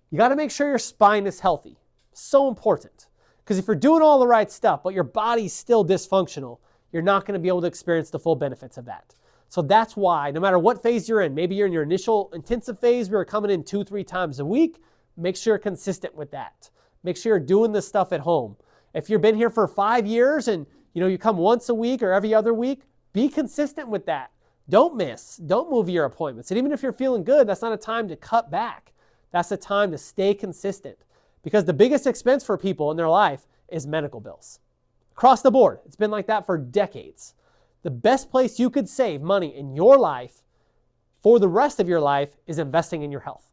You got to make sure your spine is healthy. So important. Because if you're doing all the right stuff, but your body's still dysfunctional, you're not going to be able to experience the full benefits of that. So that's why, no matter what phase you're in, maybe you're in your initial intensive phase, we are coming in 2-3 times a week, make sure you're consistent with that. Make sure you're doing this stuff at home. If you've been here for 5 years and you come once a week or every other week, be consistent with that. Don't miss. Don't move your appointments. And even if you're feeling good, that's not a time to cut back. That's the time to stay consistent because the biggest expense for people in their life is medical bills. Across the board, it's been like that for decades. The best place you could save money in your life for the rest of your life is investing in your health.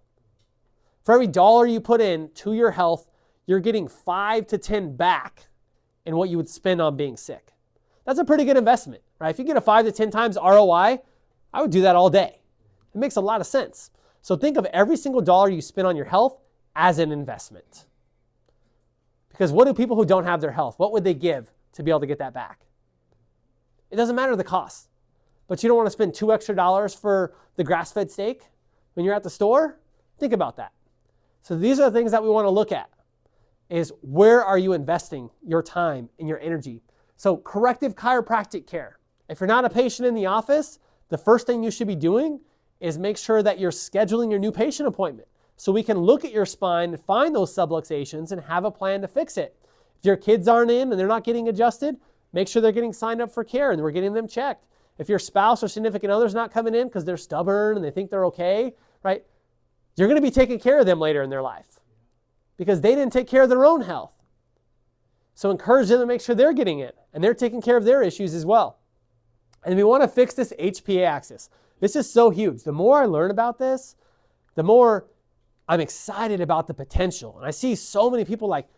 For every dollar you put in to your health, you're getting 5 to 10 back in what you would spend on being sick. That's a pretty good investment, right? If you get a 5 to 10 times ROI, I would do that all day. It makes a lot of sense. So think of every single dollar you spend on your health as an investment. Because what do people who don't have their health, what would they give to be able to get that back? It doesn't matter the cost. But you don't want to spend $2 extra for the grass-fed steak when you're at the store? Think about that. So these are the things that we want to look at, is where are you investing your time and your energy? So corrective chiropractic care. If you're not a patient in the office, the first thing you should be doing is make sure that you're scheduling your new patient appointment so we can look at your spine and find those subluxations and have a plan to fix it. If your kids aren't in and they're not getting adjusted, make sure they're getting signed up for care and we're getting them checked. If your spouse or significant other's not coming in because they're stubborn and they think they're okay, right? You're going to be taking care of them later in their life because they didn't take care of their own health. So encourage them to make sure they're getting it and they're taking care of their issues as well. And we want to fix this HPA axis. This is so huge. The more I learn about this, the more I'm excited about the potential. And I see so many people like,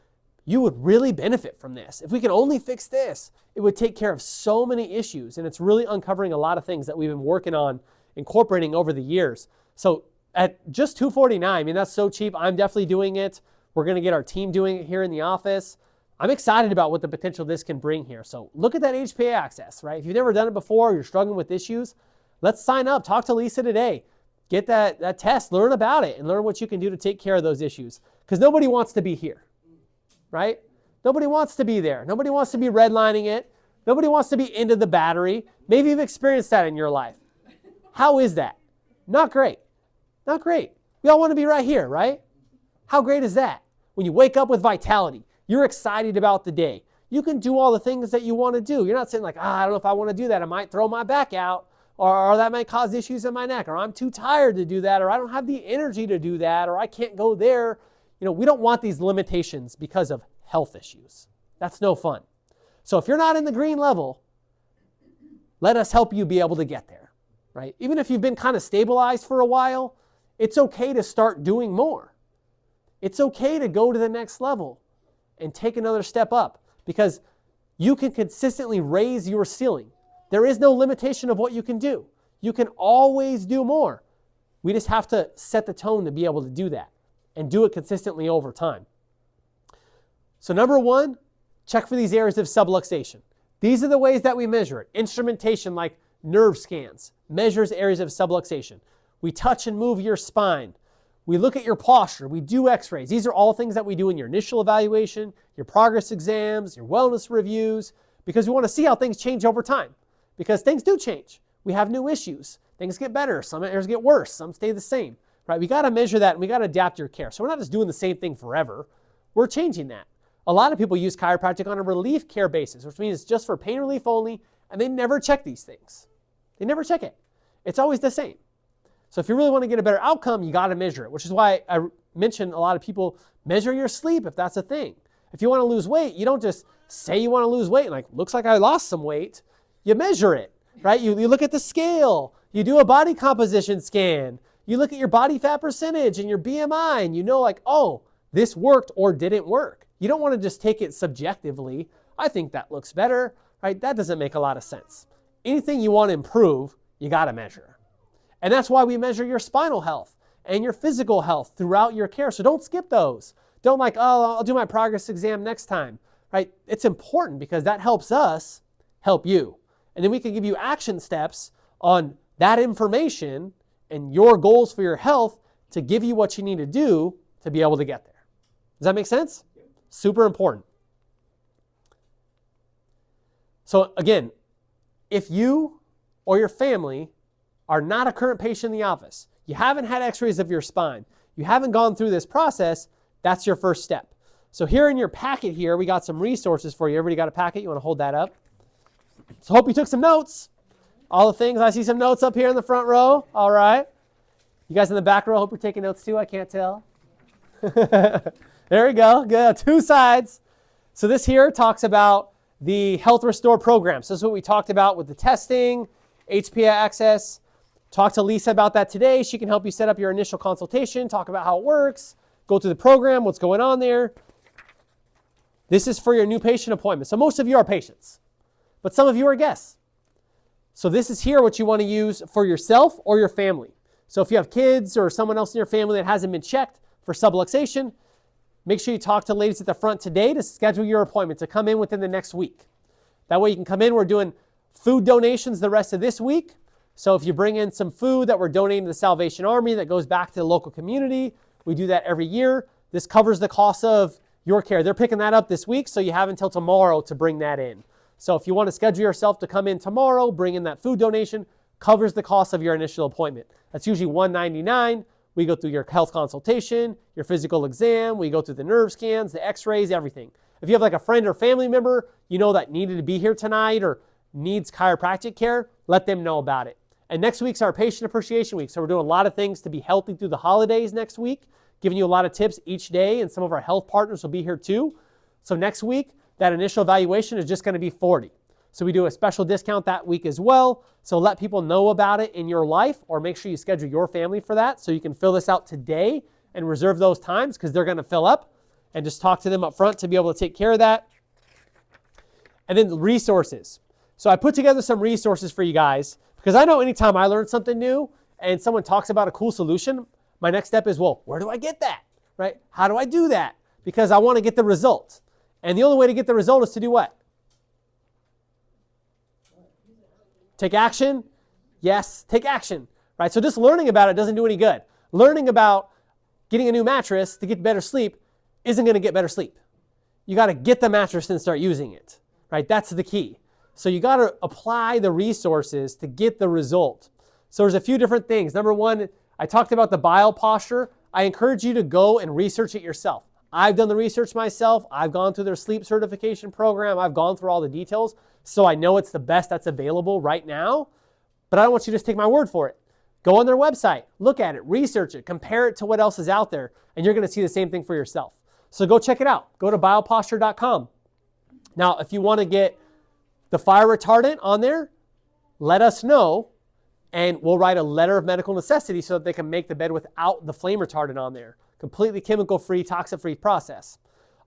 you would really benefit from this. If we can only fix this, it would take care of so many issues. And it's really uncovering a lot of things that we've been working on incorporating over the years. So at just $249, I mean, that's so cheap. I'm definitely doing it. We're going to get our team doing it here in the office. I'm excited about what the potential this can bring here. So look at that HPA access, right? If you've never done it before, you're struggling with issues, let's sign up. Talk to Lisa today. Get that test, learn about it, and learn what you can do to take care of those issues. Because nobody wants to be here, right? Nobody wants to be there. Nobody wants to be redlining it. Nobody wants to be into the battery. Maybe you've experienced that in your life. How is that? Not great. Not great. We all want to be right here, right? How great is that? When you wake up with vitality, you're excited about the day. You can do all the things that you want to do. You're not saying like, I don't know if I want to do that. I might throw my back out, or that might cause issues in my neck, or I'm too tired to do that, or I don't have the energy to do that, or I can't go there. We don't want these limitations because of health issues. That's no fun. So if you're not in the green level, let us help you be able to get there, right? Even if you've been kind of stabilized for a while, it's okay to start doing more. It's okay to go to the next level and take another step up, because you can consistently raise your ceiling. There is no limitation of what you can do. You can always do more. We just have to set the tone to be able to do that and do it consistently over time. So number one, check for these areas of subluxation. These are the ways that we measure it. Instrumentation like nerve scans measures areas of subluxation. We touch and move your spine. We look at your posture. We do x-rays. These are all things that we do in your initial evaluation, your progress exams, your wellness reviews, because we want to see how things change over time. Because things do change. We have new issues. Things get better. Some areas get worse. Some stay the same. Right? We got to measure that, and we got to adapt your care. So we're not just doing the same thing forever. We're changing that. A lot of people use chiropractic on a relief care basis, which means it's just for pain relief only, and they never check these things. They never check it. It's always the same. So if you really want to get a better outcome, you got to measure it, which is why I mentioned a lot of people measure your sleep if that's a thing. If you want to lose weight, you don't just say you want to lose weight and like, looks like I lost some weight. You measure it, right? You look at the scale. You do a body composition scan. You look at your body fat percentage and your BMI, and you know like, oh, this worked or didn't work. You don't want to just take it subjectively. I think that looks better, right? That doesn't make a lot of sense. Anything you want to improve, you got to measure. And that's why we measure your spinal health and your physical health throughout your care. So don't skip those. Don't like, oh, I'll do my progress exam next time, right? It's important because that helps us help you. And then we can give you action steps on that information and your goals for your health to give you what you need to do to be able to get there. Does that make sense? Super important. So again, if you or your family are not a current patient in the office, you haven't had x-rays of your spine, you haven't gone through this process, that's your first step. So here in your packet here, we got some resources for you. Everybody got a packet? You want to hold that up? So hope you took some notes. All the things. I see some notes up here in the front row. All right. You guys in the back row, hope you're taking notes too. I can't tell. There we go. Good. Two sides. So this here talks about the Health Restore program. So this is what we talked about with the testing, HPA access. Talk to Lisa about that today. She can help you set up your initial consultation, talk about how it works, go through the program, what's going on there. This is for your new patient appointment. So most of you are patients, but some of you are guests. So this is here what you want to use for yourself or your family. So if you have kids or someone else in your family that hasn't been checked for subluxation, make sure you talk to the ladies at the front today to schedule your appointment to come in within the next week. That way you can come in. We're doing food donations the rest of this week. So if you bring in some food that we're donating to the Salvation Army that goes back to the local community, we do that every year. This covers the cost of your care. They're picking that up this week, so you have until tomorrow to bring that in. So if you want to schedule yourself to come in tomorrow, bring in that food donation, covers the cost of your initial appointment. That's usually $199. We go through your health consultation, your physical exam, we go through the nerve scans, the x-rays, everything. If you have like a friend or family member you know that needed to be here tonight or needs chiropractic care, let them know about it. And next week's our Patient Appreciation Week. So we're doing a lot of things to be healthy through the holidays next week, giving you a lot of tips each day, and some of our health partners will be here too. So next week, that initial evaluation is just going to be $40. So we do a special discount that week as well. So let people know about it in your life, or make sure you schedule your family for that so you can fill this out today and reserve those times because they're going to fill up, and just talk to them up front to be able to take care of that. And then the resources. So I put together some resources for you guys because I know anytime I learn something new and someone talks about a cool solution, my next step is, well, where do I get that, right? How do I do that? Because I want to get the result. And the only way to get the result is to do what? Take action? Yes, take action, right? So just learning about it doesn't do any good. Learning about getting a new mattress to get better sleep isn't going to get better sleep. You got to get the mattress and start using it, right? That's the key. So you got to apply the resources to get the result. So there's a few different things. Number one, I talked about the bile posture. I encourage you to go and research it yourself. I've done the research myself. I've gone through their sleep certification program. I've gone through all the details. So I know it's the best that's available right now. But I don't want you to just take my word for it. Go on their website, look at it, research it, compare it to what else is out there, and you're going to see the same thing for yourself. So go check it out. Go to bioposture.com. Now, if you want to get the fire retardant on there, let us know, and we'll write a letter of medical necessity so that they can make the bed without the flame retardant on there. Completely chemical-free, toxic-free process.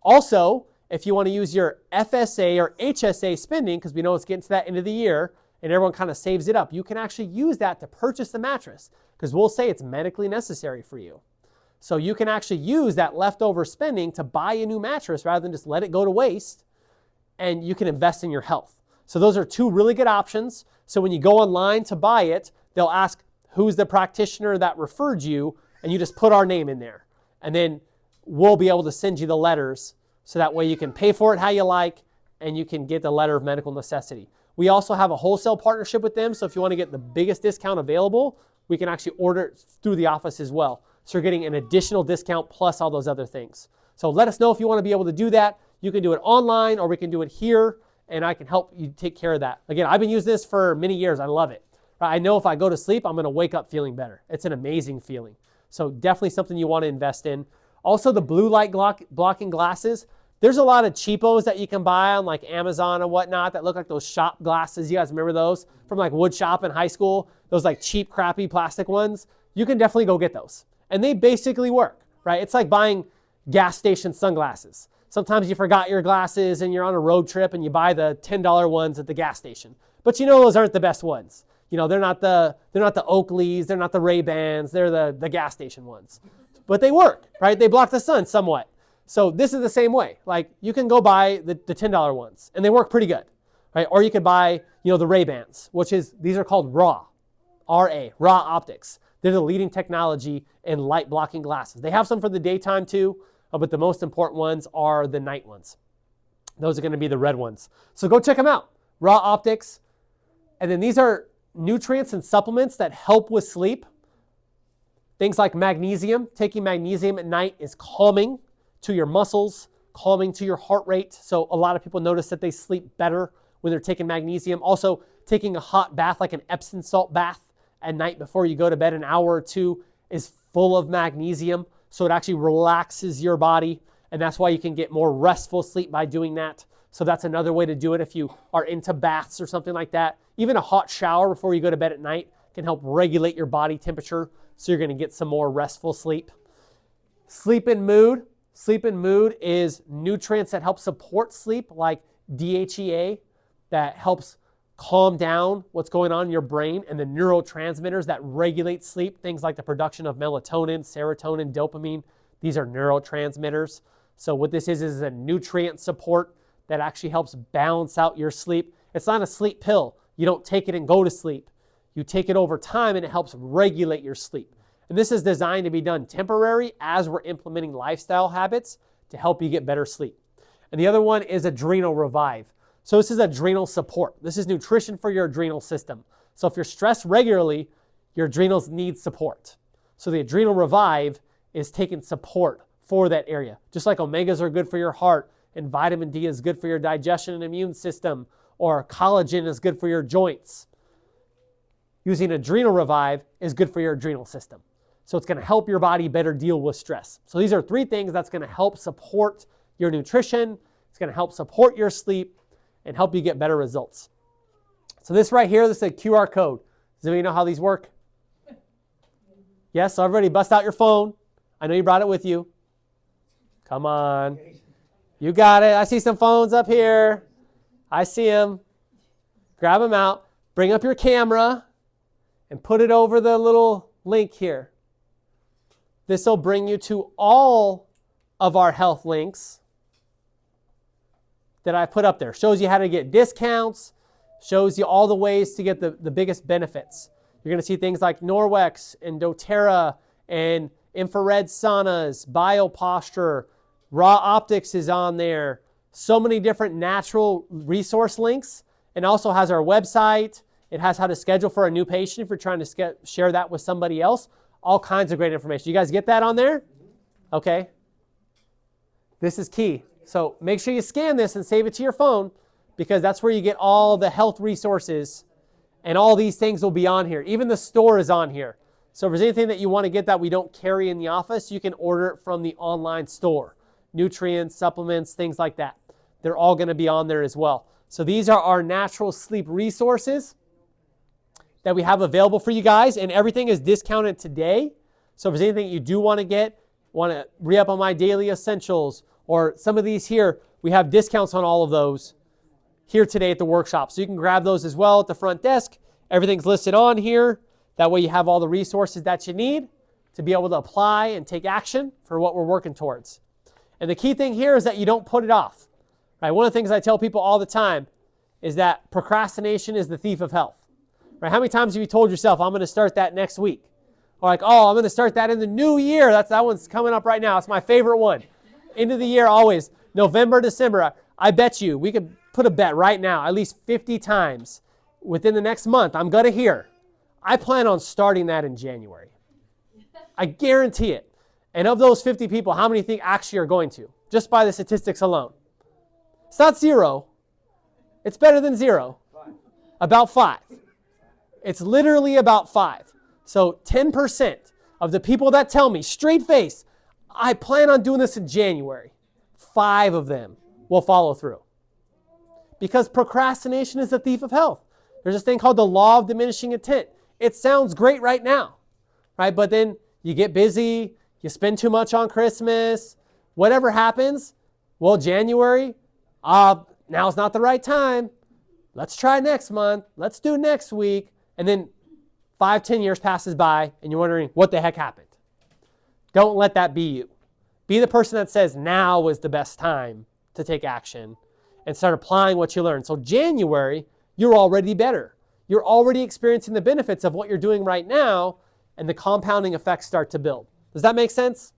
Also, if you want to use your FSA or HSA spending, because we know it's getting to that end of the year, and everyone kind of saves it up, you can actually use that to purchase the mattress, because we'll say it's medically necessary for you. So you can actually use that leftover spending to buy a new mattress rather than just let it go to waste, and you can invest in your health. So those are two really good options. So when you go online to buy it, they'll ask who's the practitioner that referred you, and you just put our name in there. And then we'll be able to send you the letters so that way you can pay for it how you like, and you can get the letter of medical necessity. We also have a wholesale partnership with them, so if you want to get the biggest discount available, we can actually order it through the office as well. So you're getting an additional discount plus all those other things. So let us know if you want to be able to do that. You can do it online, or we can do it here, and I can help you take care of that. Again, I've been using this for many years. I love it. I know if I go to sleep, I'm going to wake up feeling better. It's an amazing feeling. So definitely something you want to invest in. Also, the blue light blocking glasses. There's a lot of cheapos that you can buy on like Amazon and whatnot that look like those shop glasses. You guys remember those from like wood shop in high school? Those like cheap, crappy plastic ones. You can definitely go get those. And they basically work, right? It's like buying gas station sunglasses. Sometimes you forgot your glasses and you're on a road trip and you buy the $10 ones at the gas station. But you know those aren't the best ones. You know, they're not the Oakleys, they're not the Ray-Bans, they're the gas station ones. But they work, right? They block the sun somewhat. So this is the same way. Like you can go buy the $10 ones and they work pretty good, right? Or you could buy, the Ray-Bans, these are called RAW, R-A, RAW optics. They're the leading technology in light blocking glasses. They have some for the daytime too, but the most important ones are the night ones. Those are going to be the red ones. So go check them out, RAW optics. And then these are nutrients and supplements that help with sleep. Things like magnesium. Taking magnesium at night is calming to your muscles, calming to your heart rate. So a lot of people notice that they sleep better when they're taking magnesium. Also, taking a hot bath, like an Epsom salt bath at night before you go to bed, an hour or two, is full of magnesium. So it actually relaxes your body. And that's why you can get more restful sleep by doing that. So that's another way to do it if you are into baths or something like that. Even a hot shower before you go to bed at night can help regulate your body temperature. So you're going to get some more restful sleep. Sleep and mood. Sleep and mood is nutrients that help support sleep, like DHEA, that helps calm down what's going on in your brain, and the neurotransmitters that regulate sleep, things like the production of melatonin, serotonin, dopamine. These are neurotransmitters. So what this is a nutrient support that actually helps balance out your sleep. It's not a sleep pill. You don't take it and go to sleep. You take it over time and it helps regulate your sleep. And this is designed to be done temporary as we're implementing lifestyle habits to help you get better sleep. And the other one is Adrenal Revive. So this is adrenal support. This is nutrition for your adrenal system. So if you're stressed regularly, your adrenals need support. So the Adrenal Revive is taking support for that area. Just like omegas are good for your heart, and vitamin D is good for your digestion and immune system, or collagen is good for your joints. Using Adrenal Revive is good for your adrenal system. So it's going to help your body better deal with stress. So these are three things that's going to help support your nutrition. It's going to help support your sleep and help you get better results. So this right here, this is a QR code. Does anybody know how these work? Yes, so everybody bust out your phone. I know you brought it with you. Come on. You got it. I see some phones up here. I see them. Grab them out. Bring up your camera and put it over the little link here. This will bring you to all of our health links that I put up there. Shows you how to get discounts, shows you all the ways to get the biggest benefits. You're going to see things like Norwex and doTERRA and infrared saunas, BioPosture, Raw Optics is on there. So many different natural resource links. and also has our website. It has how to schedule for a new patient if you're trying to share that with somebody else. All kinds of great information. You guys get that on there? Okay. This is key. So make sure you scan this and save it to your phone, because that's where you get all the health resources, and all these things will be on here. Even the store is on here. So if there's anything that you want to get that we don't carry in the office, you can order it from the online store. Nutrients, supplements, things like that. They're all going to be on there as well. So these are our natural sleep resources that we have available for you guys, and everything is discounted today. So if there's anything you do want to get, want to re-up on my daily essentials, or some of these here, we have discounts on all of those here today at the workshop. So you can grab those as well at the front desk. Everything's listed on here. That way you have all the resources that you need to be able to apply and take action for what we're working towards. And the key thing here is that you don't put it off. Right? One of the things I tell people all the time is that procrastination is the thief of health. Right? How many times have you told yourself, I'm going to start that next week? Or like, oh, I'm going to start that in the new year. That one's coming up right now. It's my favorite one. End of the year, always. November, December. I bet you we could put a bet right now, at least 50 times within the next month, I'm going to hear, I plan on starting that in January. I guarantee it. And of those 50 people, how many think actually are going to? Just by the statistics alone. It's not 0. It's better than 0. About 5. It's literally about 5. So 10% of the people that tell me, straight face, I plan on doing this in January, 5 of them will follow through. Because procrastination is the thief of health. There's this thing called the law of diminishing intent. It sounds great right now, right? But then you get busy, you spend too much on Christmas, whatever happens, well, January, now's not the right time. Let's try next month. Let's do next week. And then 5-10 years passes by and you're wondering what the heck happened. Don't let that be you. Be the person that says now is the best time to take action and start applying what you learned. So January, you're already better. You're already experiencing the benefits of what you're doing right now, and the compounding effects start to build. Does that make sense?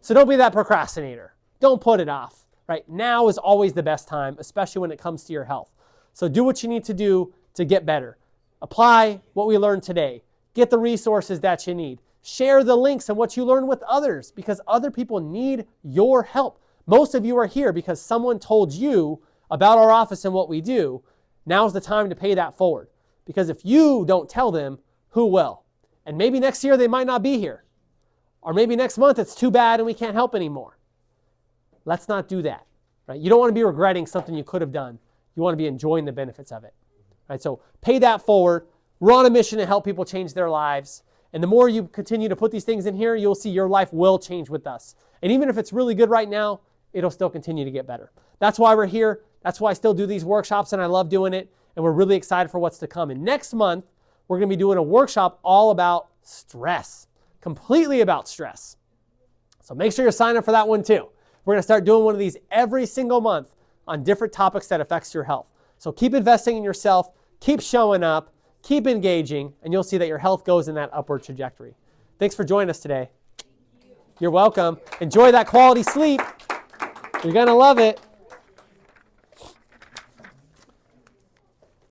So don't be that procrastinator. Don't put it off. Right? Now is always the best time, especially when it comes to your health. So do what you need to do to get better. Apply what we learned today. Get the resources that you need. Share the links and what you learned with others, because other people need your help. Most of you are here because someone told you about our office and what we do. Now's the time to pay that forward. Because if you don't tell them, who will? And maybe next year they might not be here. Or maybe next month it's too bad and we can't help anymore. Let's not do that. Right? You don't want to be regretting something you could have done. You want to be enjoying the benefits of it. Right? So pay that forward. We're on a mission to help people change their lives. And the more you continue to put these things in here, you'll see your life will change with us. And even if it's really good right now, it'll still continue to get better. That's why we're here. That's why I still do these workshops, and I love doing it. And we're really excited for what's to come. And next month, we're going to be doing a workshop all about stress. Completely about stress. So make sure you sign up for that one too. We're going to start doing one of these every single month on different topics that affects your health. So keep investing in yourself. Keep showing up. Keep engaging, and you'll see that your health goes in that upward trajectory. Thanks for joining us today. You're welcome. Enjoy that quality sleep. You're going to love it.